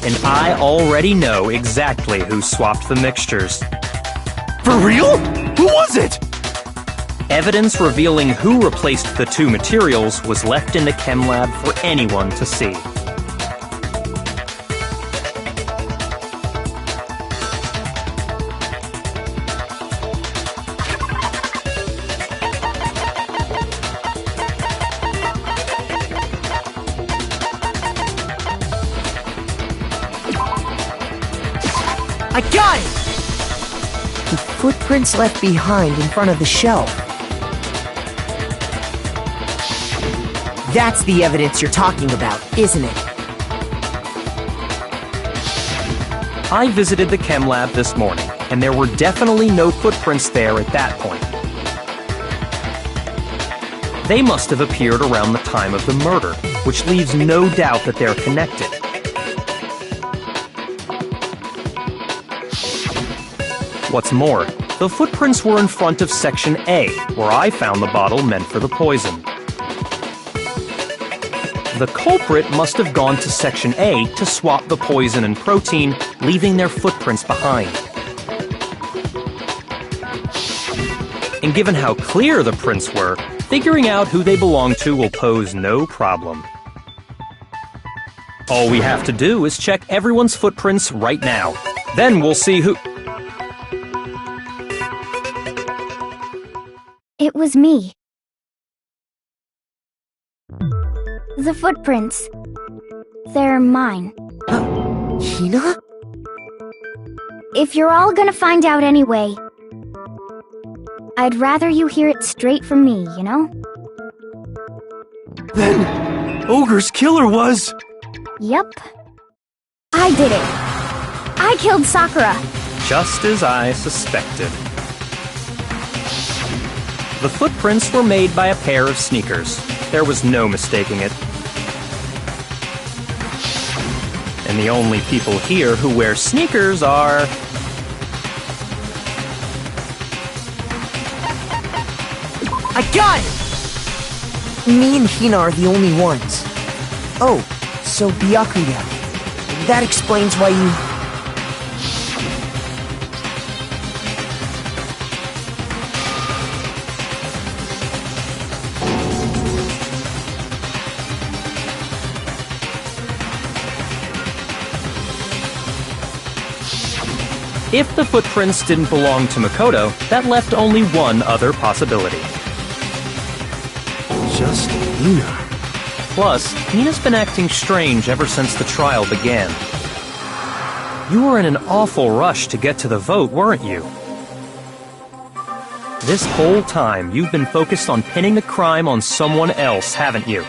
Speaker 3: And I already know exactly who swapped the mixtures.
Speaker 4: For real? Who was it?
Speaker 3: Evidence revealing who replaced the two materials was left in the chem lab for anyone to see.
Speaker 5: I got it! The footprints left behind in front of the shelf. That's the evidence you're talking about, isn't it?
Speaker 3: I visited the chem lab this morning, and there were definitely no footprints there at that point. They must have appeared around the time of the murder, which leaves no doubt that they're connected. What's more, the footprints were in front of Section A, where I found the bottle meant for the poison. The culprit must have gone to Section A to swap the poison and protein, leaving their footprints behind. And given how clear the prints were, figuring out who they belong to will pose no problem. All we have to do is check everyone's footprints right now. Then we'll see who...
Speaker 1: It was me. The footprints. They're mine.
Speaker 5: Hina?
Speaker 1: If you're all gonna find out anyway, I'd rather you hear it straight from me, you know?
Speaker 4: Then, Ogre's killer was...
Speaker 1: Yep. I did it. I killed Sakura.
Speaker 3: Just as I suspected. The footprints were made by a pair of sneakers. There was no mistaking it. And the only people here who wear sneakers are...
Speaker 5: I got it! Me and Hina are the only ones. Oh, so Byakuya. That explains why you...
Speaker 3: If the footprints didn't belong to Makoto, that left only one other possibility.
Speaker 4: Just Hina.
Speaker 3: Plus, Hina's been acting strange ever since the trial began. You were in an awful rush to get to the vote, weren't you? This whole time, you've been focused on pinning the crime on someone else, haven't you?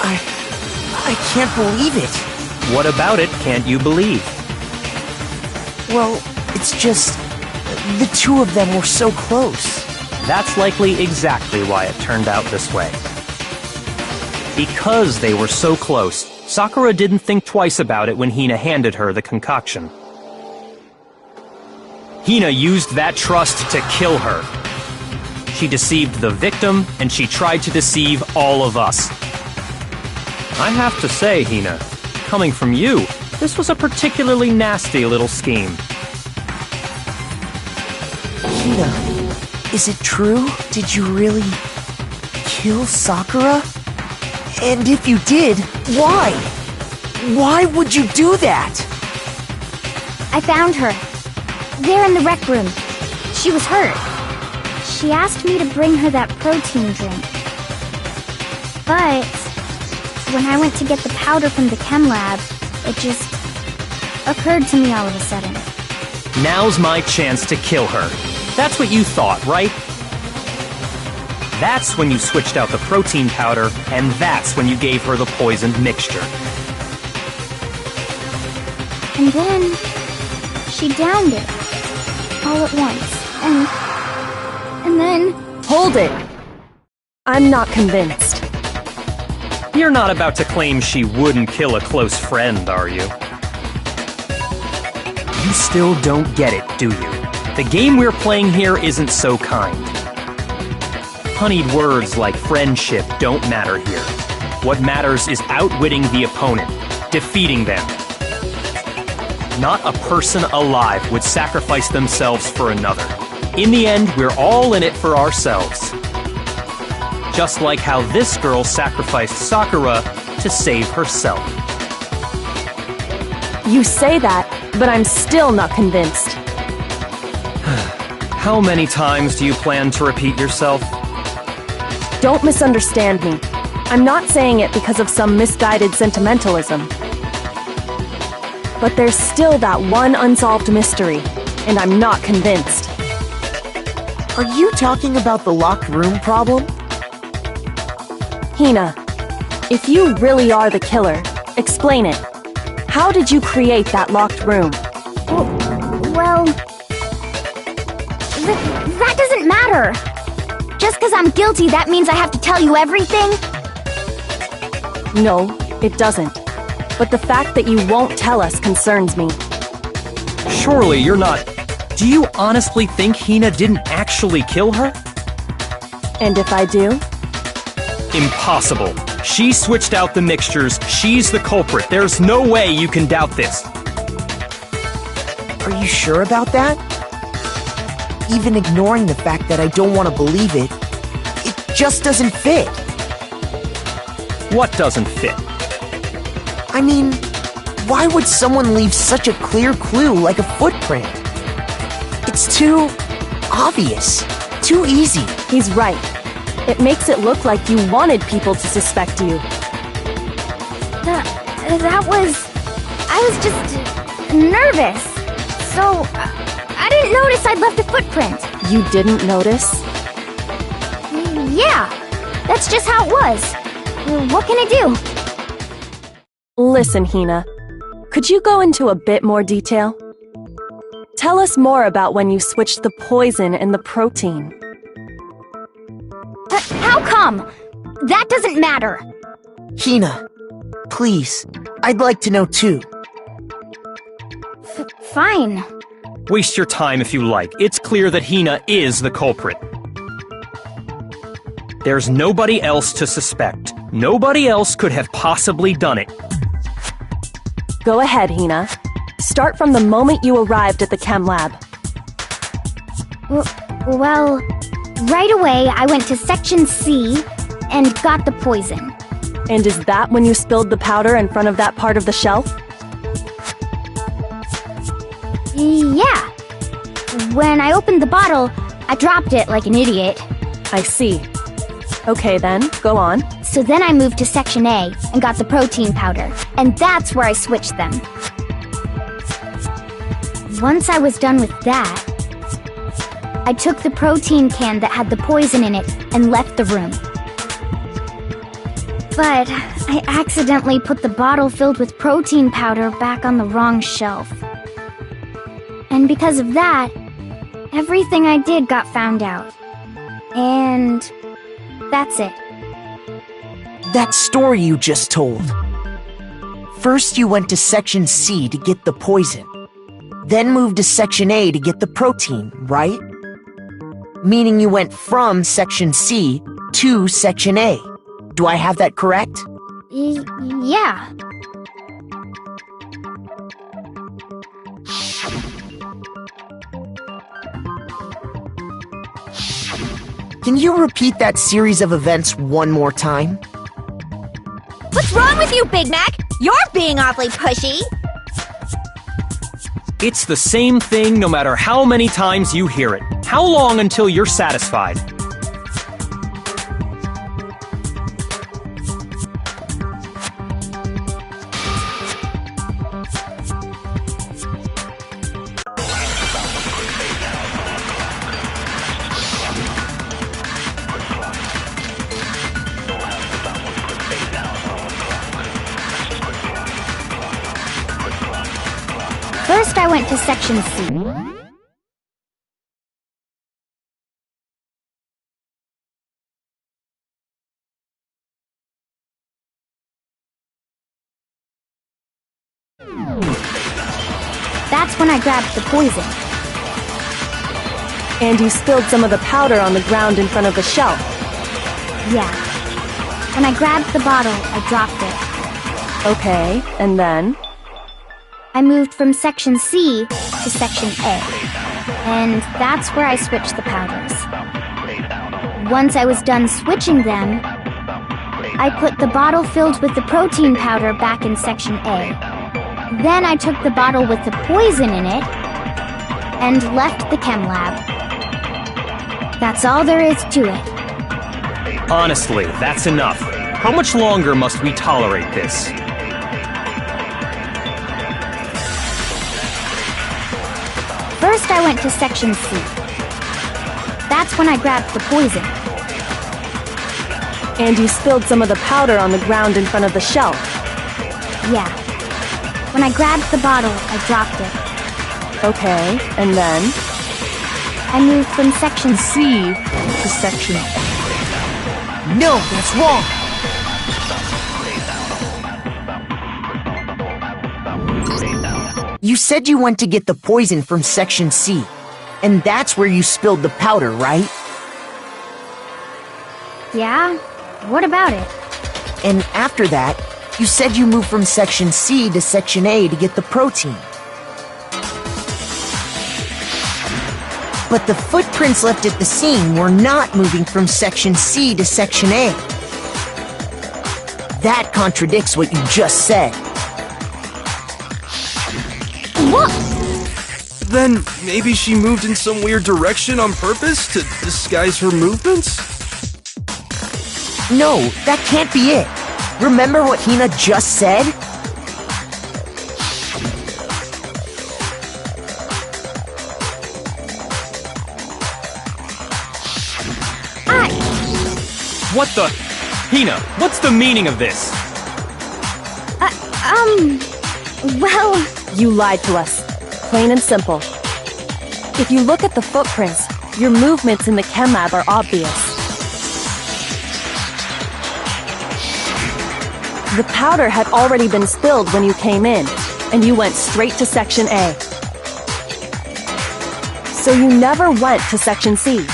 Speaker 5: I can't believe it.
Speaker 3: What about it can't you believe?
Speaker 5: Well, it's just... the two of them were so close.
Speaker 3: That's likely exactly why it turned out this way. Because they were so close, Sakura didn't think twice about it when Hina handed her the concoction. Hina used that trust to kill her. She deceived the victim, and she tried to deceive all of us. I have to say, Hina, coming from you, this was a particularly nasty little scheme.
Speaker 5: Hina, is it true? Did you really kill Sakura? And if you did, why? Why would you do that?
Speaker 1: I found her. There in the rec room. She was hurt. She asked me to bring her that protein drink. But when I went to get the powder from the chem lab, it just occurred to me all of a sudden.
Speaker 3: Now's my chance to kill her. That's what you thought, right? That's when you switched out the protein powder, and that's when you gave her the poisoned mixture.
Speaker 1: And then she downed it all at once. And then...
Speaker 7: Hold it! I'm not convinced.
Speaker 3: You're not about to claim she wouldn't kill a close friend, are you? You still don't get it, do you? The game we're playing here isn't so kind. Honeyed words like friendship don't matter here. What matters is outwitting the opponent, defeating them. Not a person alive would sacrifice themselves for another. In the end, we're all in it for ourselves. Just like how this girl sacrificed Sakura to save herself.
Speaker 7: You say that, but I'm still not convinced.
Speaker 3: How many times do you plan to repeat yourself?
Speaker 7: Don't misunderstand me. I'm not saying it because of some misguided sentimentalism. But there's still that one unsolved mystery, and I'm not convinced.
Speaker 5: Are you talking about the locked room problem?
Speaker 7: Hina, if you really are the killer, explain it. How did you create that locked room?
Speaker 1: Well... that doesn't matter. Just because I'm guilty, that means I have to tell you everything?
Speaker 7: No, it doesn't. But the fact that you won't tell us concerns me.
Speaker 3: Surely you're not... Do you honestly think Hina didn't actually kill her?
Speaker 7: And if I do?
Speaker 3: Impossible. She switched out the mixtures. She's the culprit. There's no way you can doubt this.
Speaker 5: Are you sure about that? Even ignoring the fact that I don't want to believe it, it just doesn't fit.
Speaker 3: What doesn't fit?
Speaker 5: I mean, why would someone leave such a clear clue like a footprint? It's too obvious, too easy.
Speaker 7: He's right. It makes it look like you wanted people to suspect you.
Speaker 1: I was just nervous. So, I didn't notice I'd left a footprint.
Speaker 7: You didn't notice?
Speaker 1: Yeah, that's just how it was. What can I do?
Speaker 7: Listen, Hina. Could you go into a bit more detail? Tell us more about when you switched the poison and the protein.
Speaker 1: How come? That doesn't matter.
Speaker 5: Hina, please, I'd like to know too.
Speaker 1: Fine.
Speaker 3: Waste your time if you like. It's clear that Hina is the culprit. There's nobody else to suspect. Nobody else could have possibly done it.
Speaker 7: Go ahead, Hina. Start from the moment you arrived at the chem lab.
Speaker 1: Well, right away I went to Section C and got the poison.
Speaker 7: And is that when you spilled the powder in front of that part of the shelf?
Speaker 1: Yeah. When I opened the bottle, I dropped it like an idiot.
Speaker 7: I see. Okay then, go on.
Speaker 1: So then I moved to Section A and got the protein powder, and that's where I switched them. Once I was done with that, I took the protein can that had the poison in it and left the room. But I accidentally put the bottle filled with protein powder back on the wrong shelf. And because of that, everything I did got found out. And that's it.
Speaker 5: That story you just told. First you went to Section C to get the poison, then moved to Section A to get the protein, right? Meaning you went from Section C to Section A. Do I have that correct?
Speaker 1: Yeah.
Speaker 5: Can you repeat that series of events one more time?
Speaker 1: What's wrong with you, Big Mac? You're being awfully pushy.
Speaker 3: It's the same thing no matter how many times you hear it. How long until you're satisfied?
Speaker 1: First, I went to Section C. That's when I grabbed the poison.
Speaker 7: And you spilled some of the powder on the ground in front of the shelf.
Speaker 1: Yeah. When I grabbed the bottle, I dropped it.
Speaker 7: Okay, and then?
Speaker 1: I moved from Section C to Section A. And that's where I switched the powders. Once I was done switching them, I put the bottle filled with the protein powder back in Section A. Then I took the bottle with the poison in it and left the chem lab. That's all there is to it.
Speaker 3: Honestly, that's enough. How much longer must we tolerate this?
Speaker 1: First, I went to Section C. That's when I grabbed the poison.
Speaker 7: And you spilled some of the powder on the ground in front of the shelf.
Speaker 1: Yeah. When I grabbed the bottle, I dropped it.
Speaker 7: Okay, and then?
Speaker 1: I moved from Section
Speaker 5: C to Section... No, that's wrong! You said you went to get the poison from Section C, and that's where you spilled the powder, right?
Speaker 1: Yeah? What about it?
Speaker 5: And after that, you said you moved from Section C to Section A to get the protein. But the footprints left at the scene were not moving from Section C to Section A. That contradicts what you just said.
Speaker 1: What?
Speaker 4: Then maybe she moved in some weird direction on purpose to disguise her movements?
Speaker 5: No, that can't be it. Remember what Hina just said?
Speaker 3: What the? Hina, what's the meaning of this?
Speaker 1: Well,
Speaker 7: You lied to us. Plain and simple. If you look at the footprints, your movements in the chem lab are obvious. The powder had already been spilled when you came in, and you went straight to Section A. So you never went to Section C.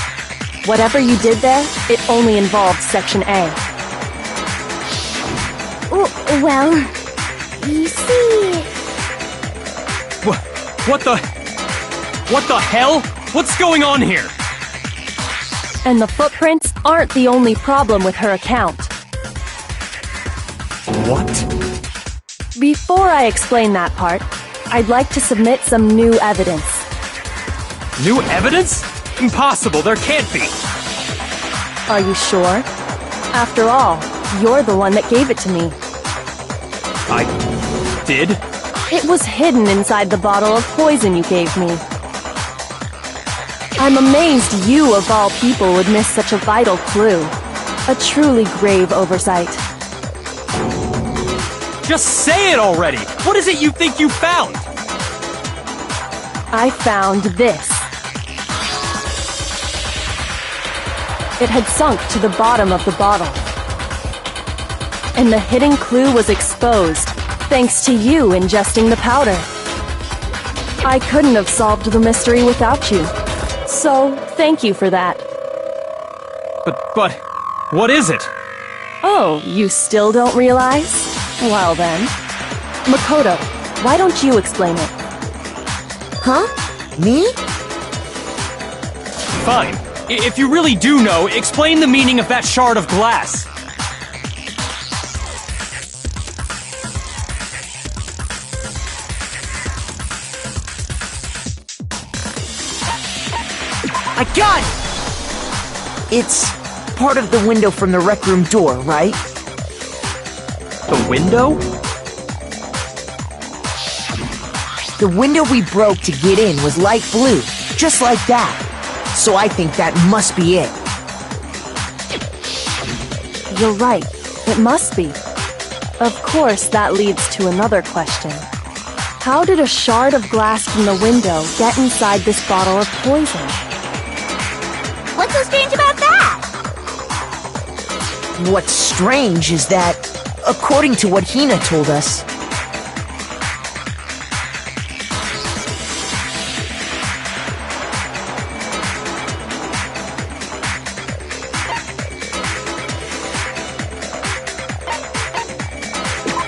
Speaker 7: Whatever you did there, it only involved Section A.
Speaker 1: well, you see...
Speaker 3: What the hell? What's going on here?
Speaker 7: And the footprints aren't the only problem with her account.
Speaker 3: What?
Speaker 7: Before I explain that part, I'd like to submit some new evidence.
Speaker 3: New evidence? Impossible, there can't be.
Speaker 7: Are you sure? After all, you're the one that gave it to me.
Speaker 3: I did?
Speaker 7: It was hidden inside the bottle of poison you gave me. I'm amazed you, of all people, would miss such a vital clue. A truly grave oversight.
Speaker 3: Just say it already! What is it you think you found?
Speaker 7: I found this. It had sunk to the bottom of the bottle. And the hidden clue was exposed, thanks to you ingesting the powder. I couldn't have solved the mystery without you. So, thank you for that.
Speaker 3: But, what is it?
Speaker 7: Oh, you still don't realize? Well then. Makoto, why don't you explain it?
Speaker 5: Huh? Me?
Speaker 3: Fine. If you really do know, explain the meaning of that shard of glass.
Speaker 5: I got it! It's part of the window from the rec room door, right?
Speaker 3: The window?
Speaker 5: The window we broke to get in was light blue, just like that. So I think that must be it.
Speaker 7: You're right. It must be. Of course, that leads to another question. How did a shard of glass from the window get inside this bottle of poison?
Speaker 1: What's so strange about that?
Speaker 5: What's strange is that, according to what Hina told us,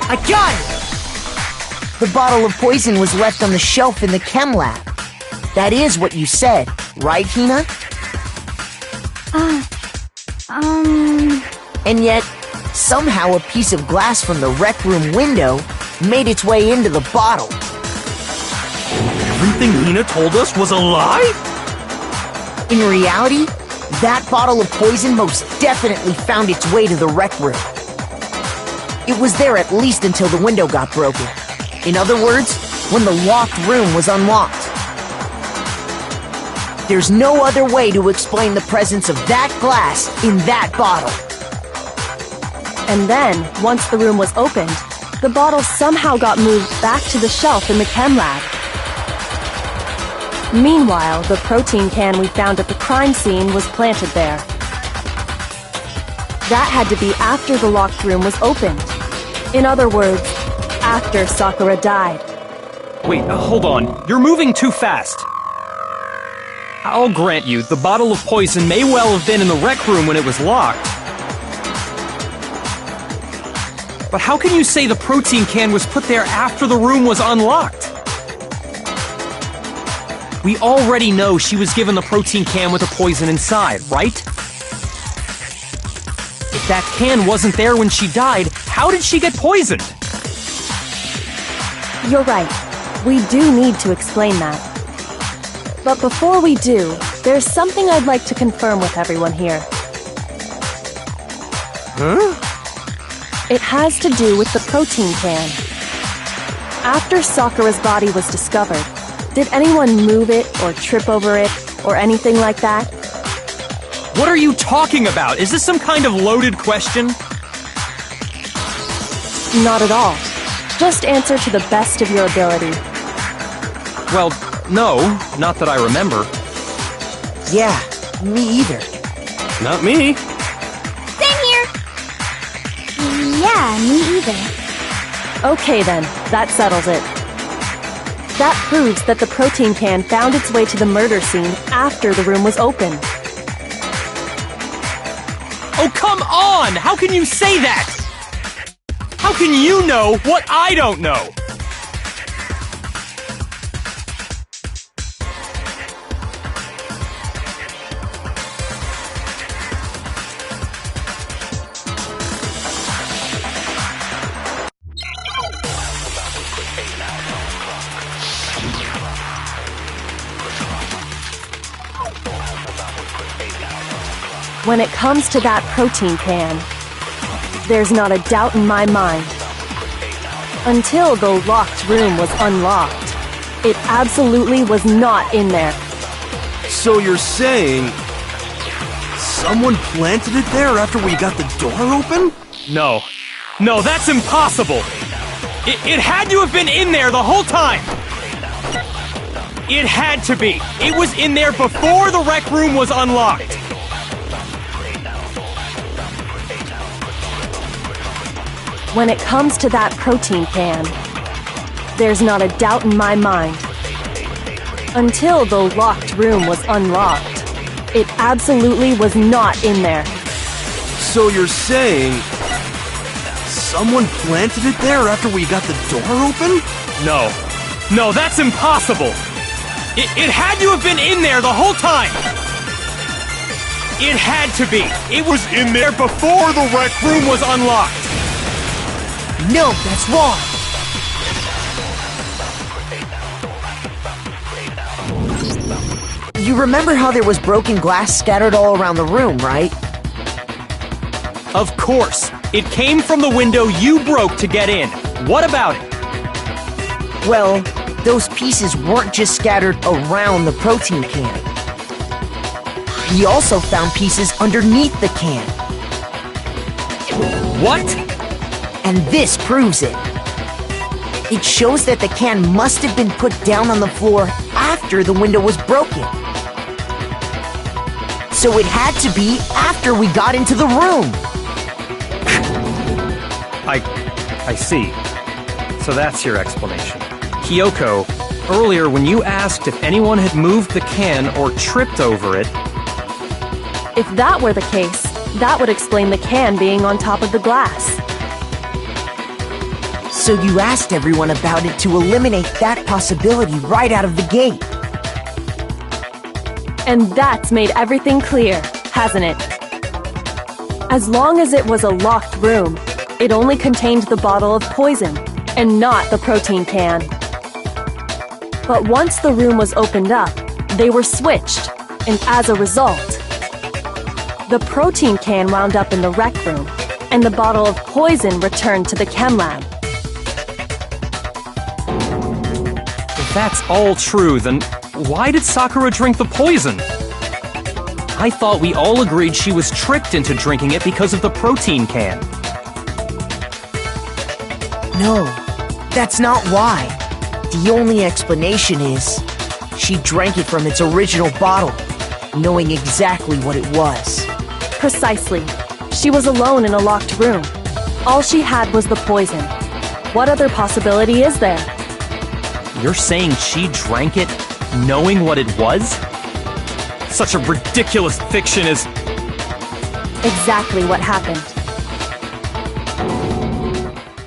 Speaker 5: I got it! The bottle of poison was left on the shelf in the chem lab. That is what you said, right, Hina? And yet, somehow a piece of glass from the rec room window made its way into the bottle.
Speaker 4: Everything Hina told us was a lie?
Speaker 5: In reality, that bottle of poison most definitely found its way to the rec room. It was there at least until the window got broken. In other words, when the locked room was unlocked. There's no other way to explain the presence of that glass in that bottle.
Speaker 7: And then, once the room was opened, the bottle somehow got moved back to the shelf in the chem lab. Meanwhile, the protein can we found at the crime scene was planted there. That had to be after the locked room was opened. In other words, after Sakura died.
Speaker 3: Wait, hold on. You're moving too fast. I'll grant you, the bottle of poison may well have been in the rec room when it was locked. But how can you say the protein can was put there after the room was unlocked? We already know she was given the protein can with the poison inside, right? If that can wasn't there when she died, how did she get poisoned?
Speaker 7: You're right. We do need to explain that. But before we do, there's something I'd like to confirm with everyone here.
Speaker 4: Huh?
Speaker 7: It has to do with the protein can. After Sakura's body was discovered, did anyone move it or trip over it or anything like that?
Speaker 3: What are you talking about? Is this some kind of loaded question?
Speaker 7: Not at all. Just answer to the best of your ability.
Speaker 3: Well, no, not that I remember.
Speaker 5: Yeah, me either.
Speaker 4: Not me.
Speaker 1: Same here. Yeah, me either.
Speaker 7: Okay then, that settles it. That proves that the protein can found its way to the murder scene after the room was open.
Speaker 3: Oh, come on! How can you say that? How can you know what I don't know?
Speaker 7: When it comes to that protein can, there's not a doubt in my mind. Until the locked room was unlocked, it absolutely was not in there.
Speaker 4: So you're saying someone planted it there after we got the door open?
Speaker 3: No. No, that's impossible! It had to have been in there the whole time! It had to be! It was in there before the rec room was unlocked!
Speaker 7: When it comes to that protein can, there's not a doubt in my mind. Until the locked room was unlocked, it absolutely was not in there.
Speaker 4: So you're saying someone planted it there after we got the door open?
Speaker 3: No. No, that's impossible! It had to have been in there the whole time! It had to be! It was in there before the rec room was unlocked!
Speaker 5: No, that's wrong. You remember how there was broken glass scattered all around the room, right?
Speaker 3: Of course! It came from the window you broke to get in. What about it?
Speaker 5: Well, those pieces weren't just scattered around the protein can. We also found pieces underneath the can.
Speaker 3: What?
Speaker 5: And this proves it. It shows that the can must have been put down on the floor after the window was broken. So it had to be after we got into the room.
Speaker 3: I see. So that's your explanation. Kyoko, earlier when you asked if anyone had moved the can or tripped over it...
Speaker 7: If that were the case, that would explain the can being on top of the glass.
Speaker 5: So you asked everyone about it to eliminate that possibility right out of the gate.
Speaker 7: And that's made everything clear, hasn't it? As long as it was a locked room, it only contained the bottle of poison, and not the protein can. But once the room was opened up, they were switched, and as a result, the protein can wound up in the rec room, and the bottle of poison returned to the chem lab.
Speaker 3: If that's all true, then why did Sakura drink the poison? I thought we all agreed she was tricked into drinking it because of the protein can.
Speaker 5: No, that's not why. The only explanation is she drank it from its original bottle, knowing exactly what it was.
Speaker 7: Precisely. She was alone in a locked room. All she had was the poison. What other possibility is there?
Speaker 3: You're saying she drank it knowing what it was? Such a ridiculous fiction is...
Speaker 7: Exactly what happened.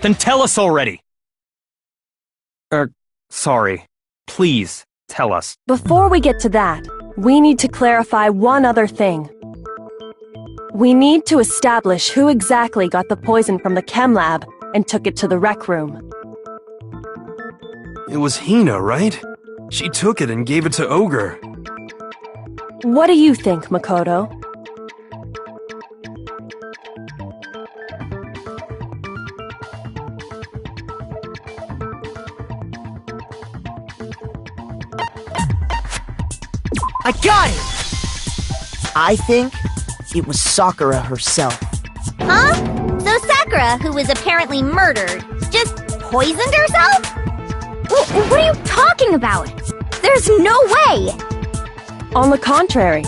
Speaker 3: Then tell us already! Sorry. Please, tell us.
Speaker 7: Before we get to that, we need to clarify one other thing. We need to establish who exactly got the poison from the chem lab and took it to the rec room.
Speaker 4: It was Hina, right? She took it and gave it to Ogre.
Speaker 7: What do you think, Makoto?
Speaker 5: I got it! I think it was Sakura herself.
Speaker 1: Huh? So Sakura, who was apparently murdered, just poisoned herself? What are you talking about? There's no way!
Speaker 7: On the contrary,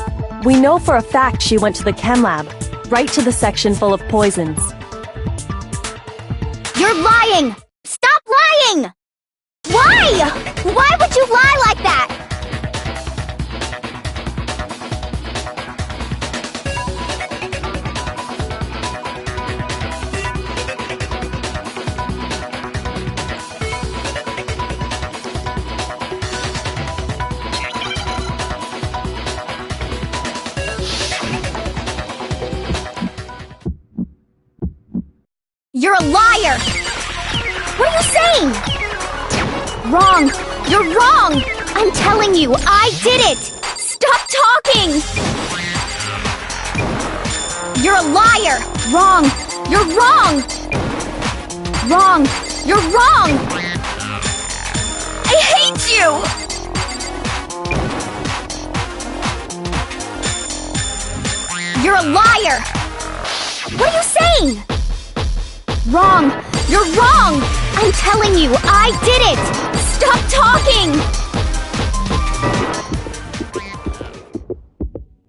Speaker 7: we know for a fact she went to the chem lab, right to the section full of poisons.
Speaker 1: You're lying! Stop lying! Why? Why would you lie like that? You're a liar! What are you saying? Wrong! You're wrong! I'm telling you, I did it! Stop talking! You're a liar! Wrong! You're wrong! Wrong! You're wrong! I hate you! You're a liar! What are you saying? Wrong! You're wrong! I'm telling you, I did it! Stop talking!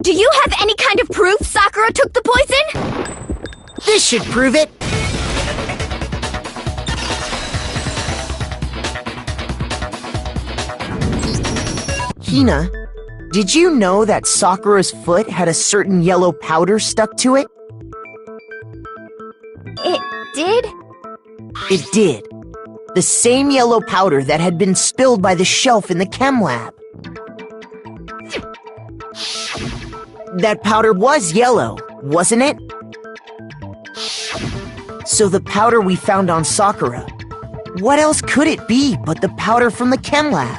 Speaker 1: Do you have any kind of proof Sakura took the poison?
Speaker 5: This should prove it. Hina, did you know that Sakura's foot had a certain yellow powder stuck to it?
Speaker 1: It did?
Speaker 5: It did. The same yellow powder that had been spilled by the shelf in the chem lab. That powder was yellow, wasn't it? So the powder we found on Sakura, what else could it be but the powder from the chem lab?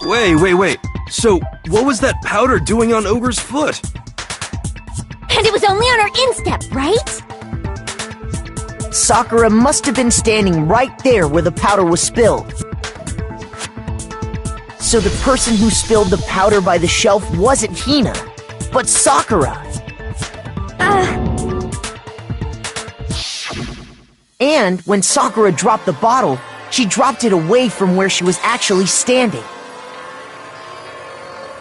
Speaker 4: Wait. So, what was that powder doing on Ogre's foot?
Speaker 1: And it was only on her instep, right?
Speaker 5: Sakura must have been standing right there where the powder was spilled. So the person who spilled the powder by the shelf wasn't Hina, but Sakura. And when Sakura dropped the bottle, she dropped it away from where she was actually standing.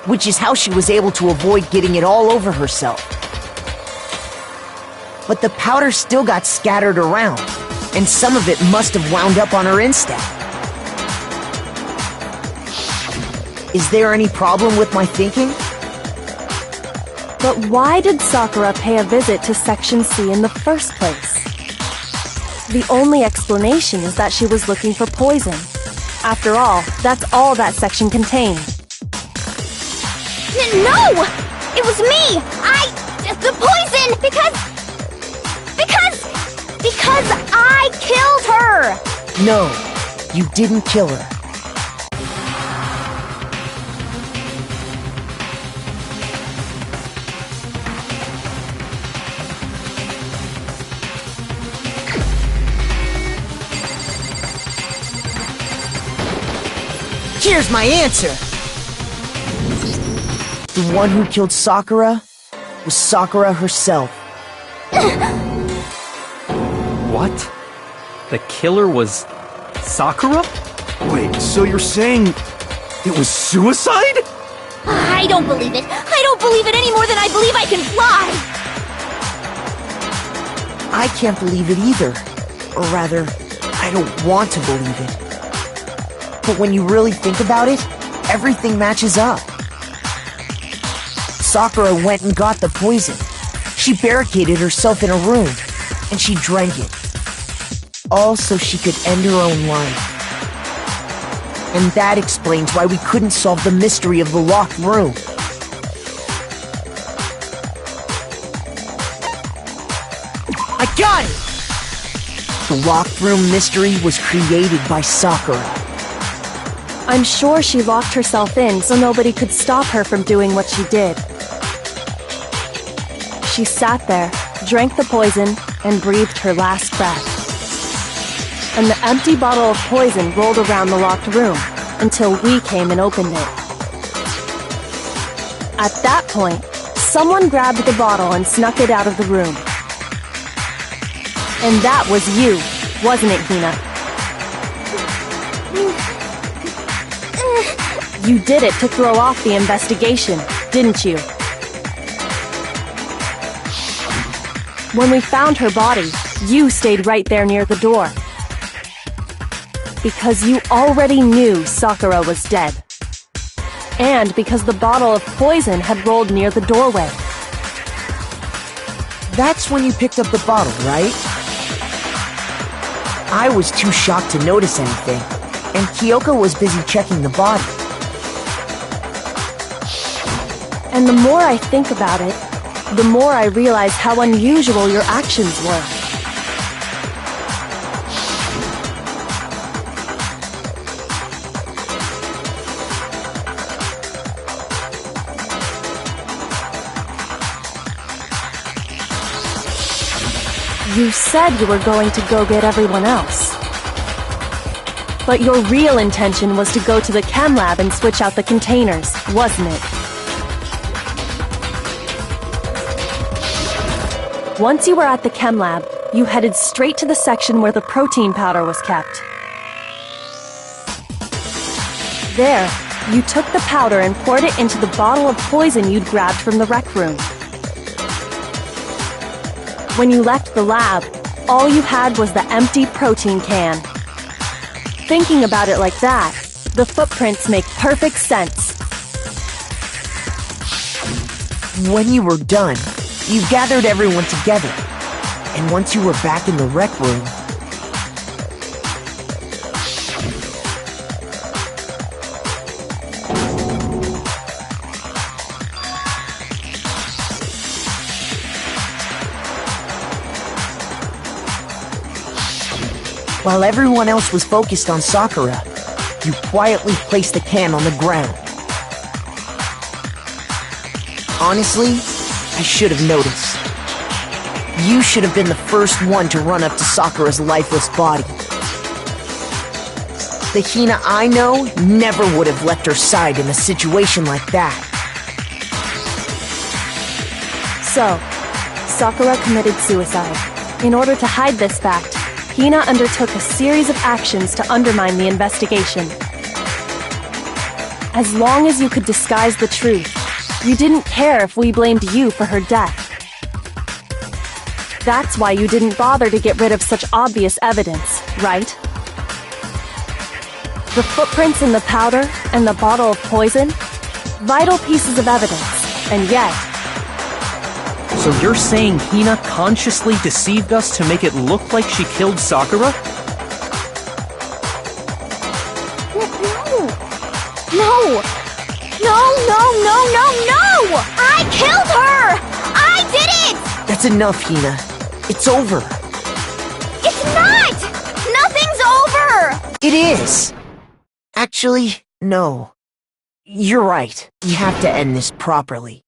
Speaker 5: Which is how she was able to avoid getting it all over herself. But the powder still got scattered around, and some of it must have wound up on her instep. Is there any problem with my thinking?
Speaker 7: But why did Sakura pay a visit to Section C in the first place? The only explanation is that she was looking for poison. After all, that's all that section contained.
Speaker 1: No! It was me! The poison! Because I killed her!
Speaker 5: No, you didn't kill her. Here's my answer! The one who killed Sakura was Sakura herself.
Speaker 3: What? The killer was Sakura?
Speaker 4: Wait, so you're saying it was suicide?
Speaker 1: I don't believe it. I don't believe it any more than I believe I can fly!
Speaker 5: I can't believe it either. Or rather, I don't want to believe it. But when you really think about it, everything matches up. Sakura went and got the poison. She barricaded herself in a room, and she drank it. All so she could end her own life. And that explains why we couldn't solve the mystery of the locked room. I got it! The locked room mystery was created by Sakura.
Speaker 7: I'm sure she locked herself in so nobody could stop her from doing what she did. She sat there, drank the poison, and breathed her last breath. And the empty bottle of poison rolled around the locked room, until we came and opened it. At that point, someone grabbed the bottle and snuck it out of the room. And that was you, wasn't it, Hina? You did it to throw off the investigation, didn't you? When we found her body, you stayed right there near the door. Because you already knew Sakura was dead. And because the bottle of poison had rolled near the doorway.
Speaker 5: That's when you picked up the bottle, right? I was too shocked to notice anything, and Kyoko was busy checking the body.
Speaker 7: And the more I think about it, the more I realize how unusual your actions were. You said you were going to go get everyone else. But your real intention was to go to the chem lab and switch out the containers, wasn't it? Once you were at the chem lab, you headed straight to the section where the protein powder was kept. There, you took the powder and poured it into the bottle of poison you'd grabbed from the rec room. When you left the lab, all you had was the empty protein can. Thinking about it like that, the footprints make perfect sense.
Speaker 5: When you were done, you gathered everyone together. And once you were back in the rec room, while everyone else was focused on Sakura, you quietly placed the can on the ground. Honestly, I should have noticed. You should have been the first one to run up to Sakura's lifeless body. The Hina I know never would have left her side in a situation like that.
Speaker 7: So, Sakura committed suicide. In order to hide this fact, Hina undertook a series of actions to undermine the investigation. As long as you could disguise the truth, you didn't care if we blamed you for her death. That's why you didn't bother to get rid of such obvious evidence, right? The footprints in the powder and the bottle of poison? Vital pieces of evidence, and yet...
Speaker 3: So you're saying Hina consciously deceived us to make it look like she killed Sakura?
Speaker 1: No! No! I killed her! I did it!
Speaker 5: That's enough, Hina. It's over.
Speaker 1: It's not! Nothing's over!
Speaker 5: It is! Actually, no. You're right. We have to end this properly.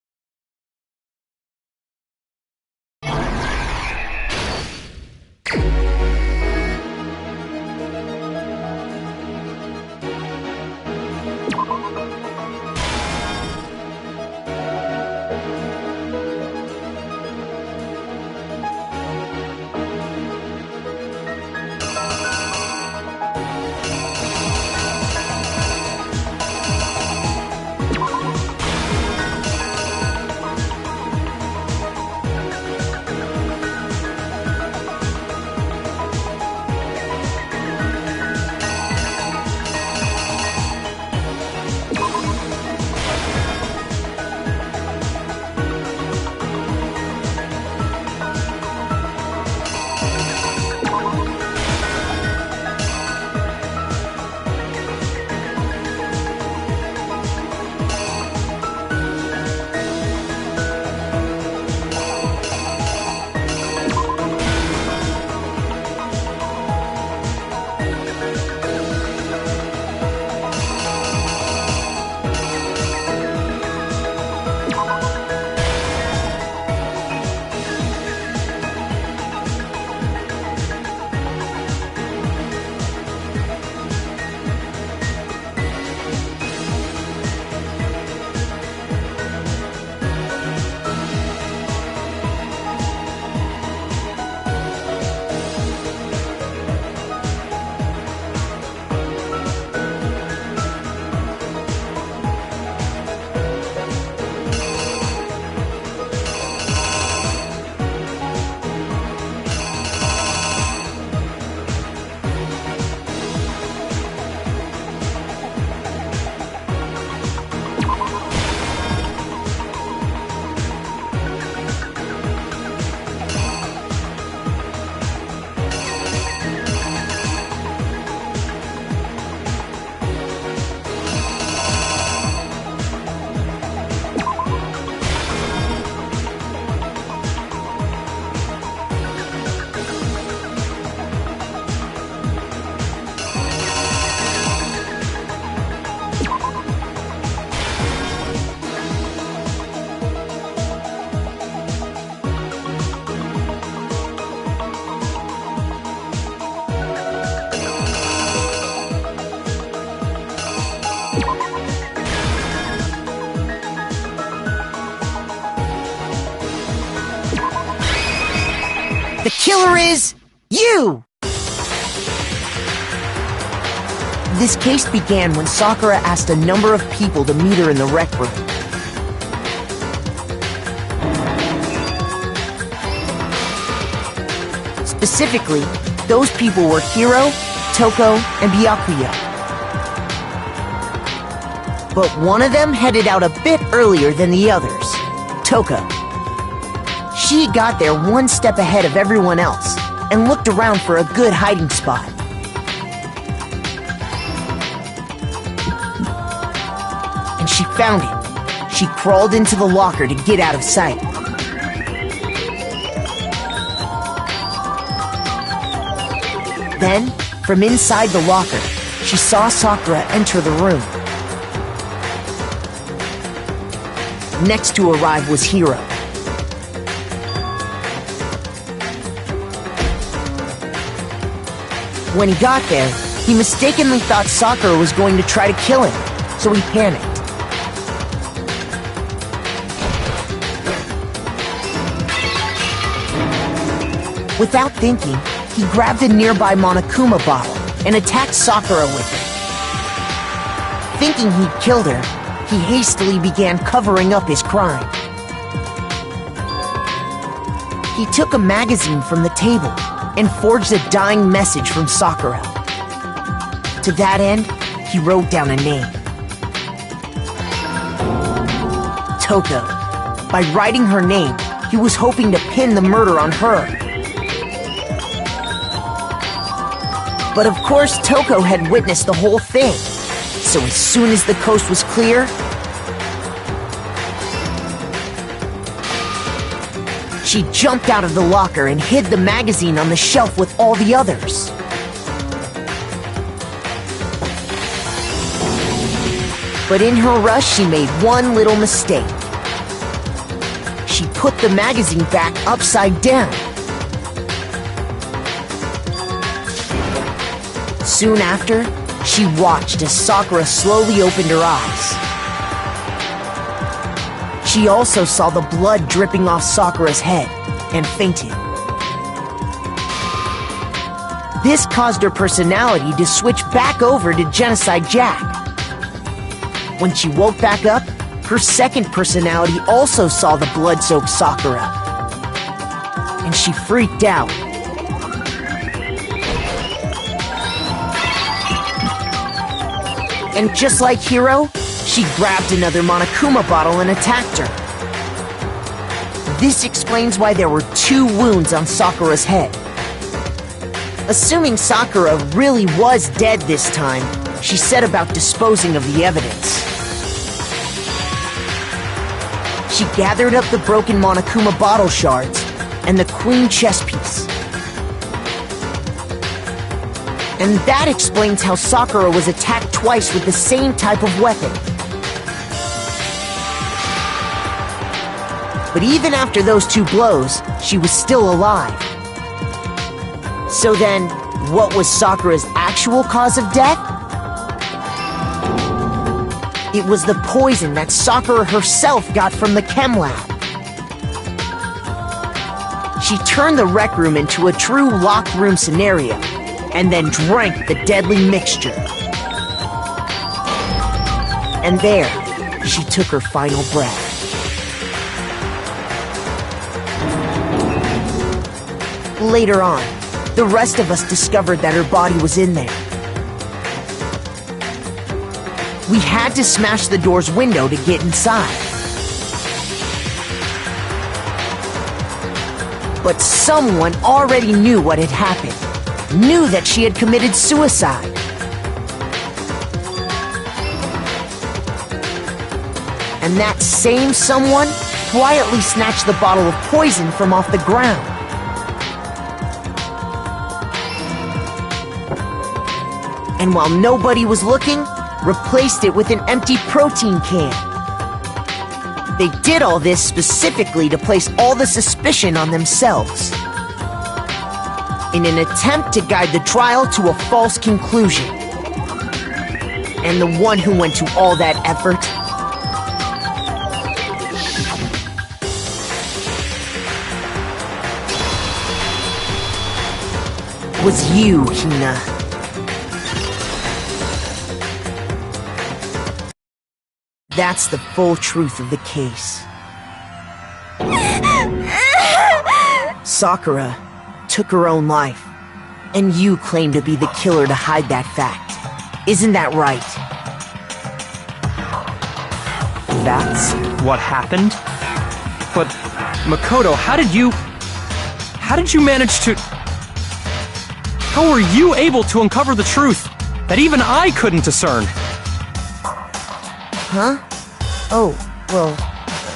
Speaker 5: The killer is you! This case began when Sakura asked a number of people to meet her in the rec room. Specifically, those people were Hiro, Toko, and Byakuya. But one of them headed out a bit earlier than the others, Toko. She got there one step ahead of everyone else and looked around for a good hiding spot. And she found it. She crawled into the locker to get out of sight. Then, from inside the locker, she saw Sakura enter the room. Next to arrive was Hiro. When he got there, he mistakenly thought Sakura was going to try to kill him, so he panicked. Without thinking, he grabbed a nearby Monokuma bottle and attacked Sakura with it. Thinking he'd killed her, he hastily began covering up his crime. He took a magazine from the table and forged a dying message from Sakura. To that end, he wrote down a name. Toko. By writing her name, he was hoping to pin the murder on her. But of course, Toko had witnessed the whole thing. So as soon as the coast was clear, she jumped out of the locker and hid the magazine on the shelf with all the others. But in her rush, she made one little mistake. She put the magazine back upside down. Soon after, she watched as Sakura slowly opened her eyes. She also saw the blood dripping off Sakura's head and fainted. This caused her personality to switch back over to Genocide Jack. When she woke back up, her second personality also saw the blood-soaked Sakura. And she freaked out. And just like Hiro, she grabbed another Monokuma bottle and attacked her. This explains why there were 2 wounds on Sakura's head. Assuming Sakura really was dead this time, she set about disposing of the evidence. She gathered up the broken Monokuma bottle shards and the queen chess piece. And that explains how Sakura was attacked twice with the same type of weapon. But even after those 2 blows, she was still alive. So then, what was Sakura's actual cause of death? It was the poison that Sakura herself got from the chem lab. She turned the rec room into a true locked room scenario, and then drank the deadly mixture. And there, she took her final breath. Later on, the rest of us discovered that her body was in there. We had to smash the door's window to get inside. But someone already knew what had happened. Knew that she had committed suicide. And that same someone quietly snatched the bottle of poison from off the ground. And while nobody was looking, replaced it with an empty protein can. They did all this specifically to place all the suspicion on themselves, in an attempt to guide the trial to a false conclusion. And the one who went to all that effort was you, Hina. That's the full truth of the case. Sakura took her own life, and you claim to be the killer to hide that fact. Isn't that right?
Speaker 3: That's what happened? But, Makoto, how did you manage to... How were you able to uncover the truth that even I couldn't discern?
Speaker 5: Huh? Oh, well,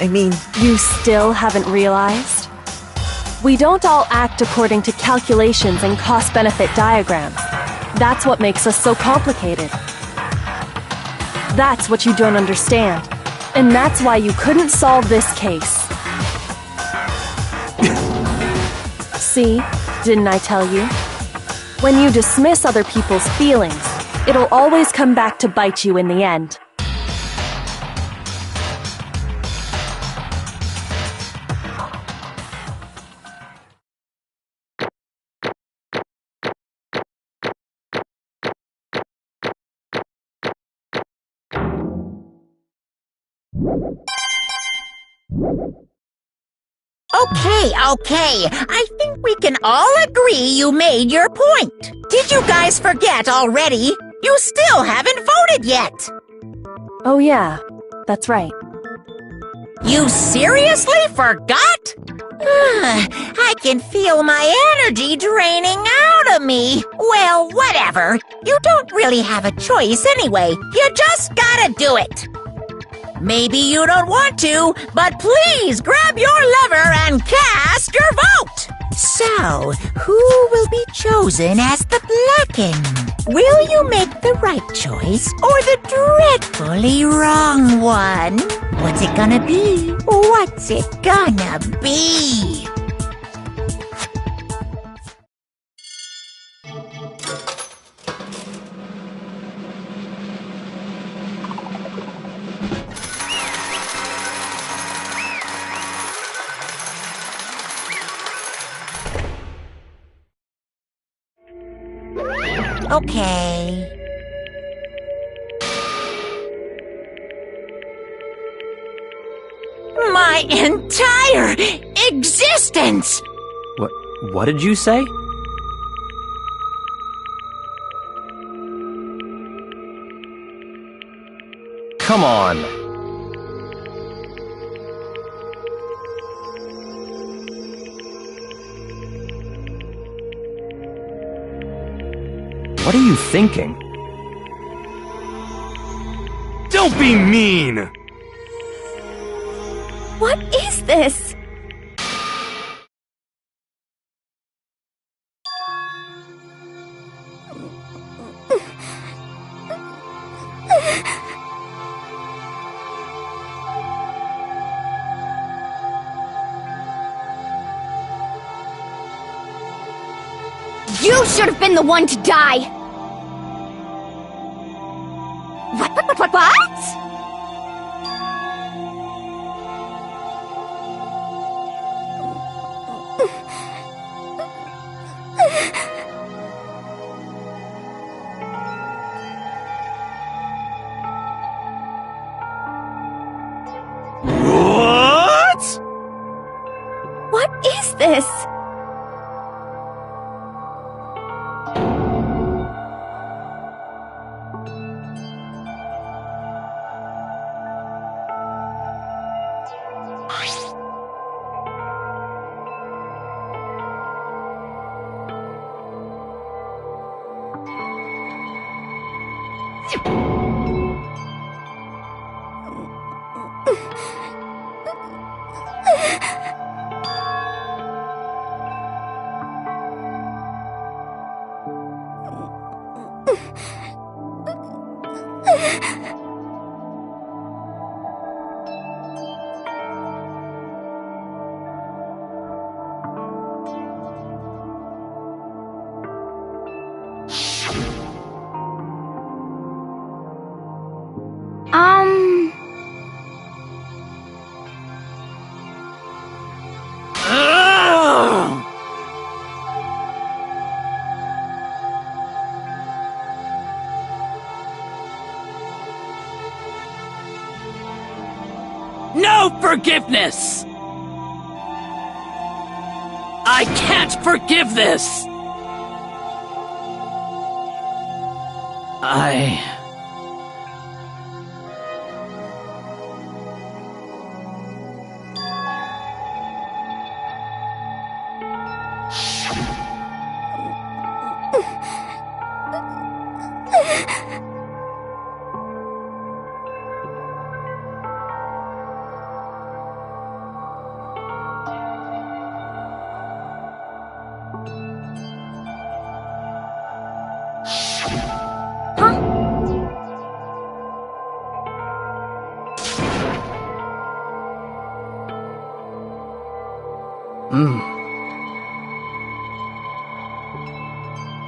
Speaker 5: I mean...
Speaker 7: You still haven't realized? We don't all act according to calculations and cost-benefit diagrams. That's what makes us so complicated. That's what you don't understand. And that's why you couldn't solve this case. See? Didn't I tell you? When you dismiss other people's feelings, it'll always come back to bite you in the end.
Speaker 2: Okay. I think we can all agree you made your point. Did you guys forget already? You still haven't voted yet.
Speaker 7: Oh yeah, that's right.
Speaker 2: You seriously forgot? I can feel my energy draining out of me. Well, whatever. You don't really have a choice anyway. You just gotta do it. Maybe you don't want to, but please grab your lever and cast your vote! So, who will be chosen as the Blackened? Will you make the right choice or the dreadfully wrong one? What's it gonna be? What's it gonna be? Okay. My entire existence!
Speaker 3: What did you say? Come on. What are you thinking?
Speaker 4: Don't be mean!
Speaker 6: What is this?
Speaker 1: You should have been the one to die! What?
Speaker 4: What?
Speaker 6: What is this?
Speaker 8: No forgiveness! I can't forgive this!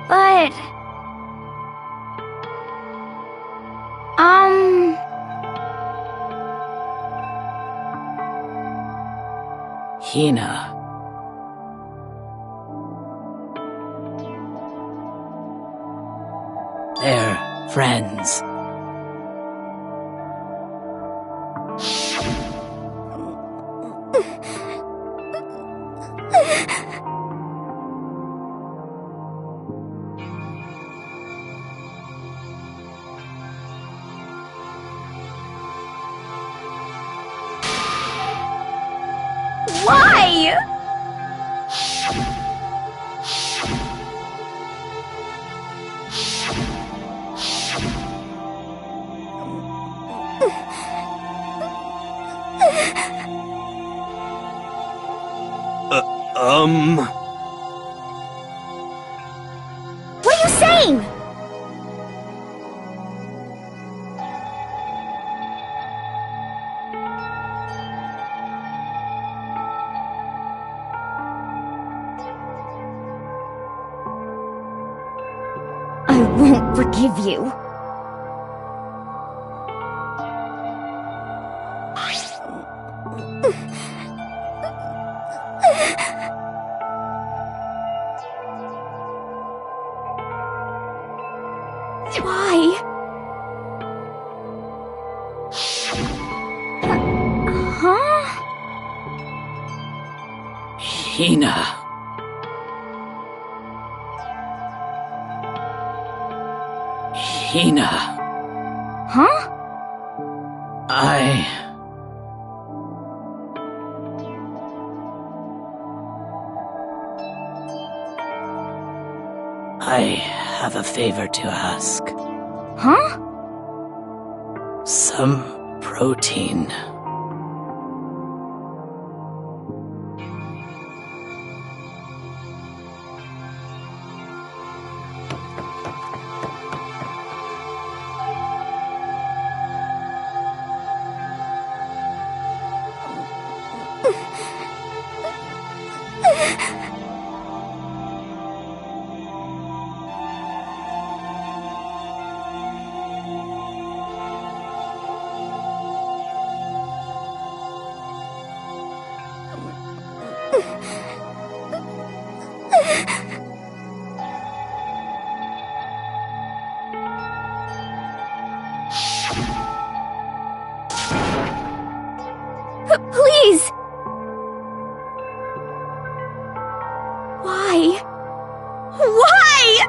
Speaker 1: But...
Speaker 8: Hina. They're friends.
Speaker 1: Why? What are you saying? I won't forgive you. Why? Huh?
Speaker 8: Hina. Hina.
Speaker 1: Huh?
Speaker 8: I have a favor to ask.
Speaker 1: Huh?
Speaker 8: Some protein.
Speaker 1: Please! Why? Why?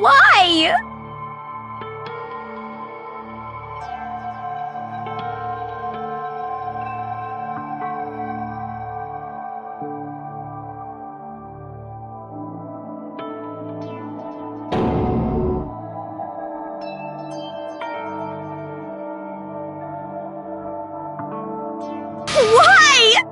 Speaker 1: Why? Why?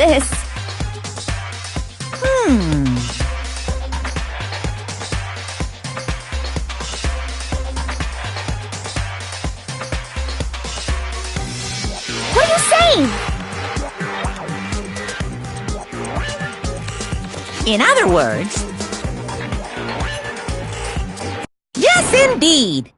Speaker 6: this.
Speaker 1: What are you saying?
Speaker 2: In other words, yes, indeed.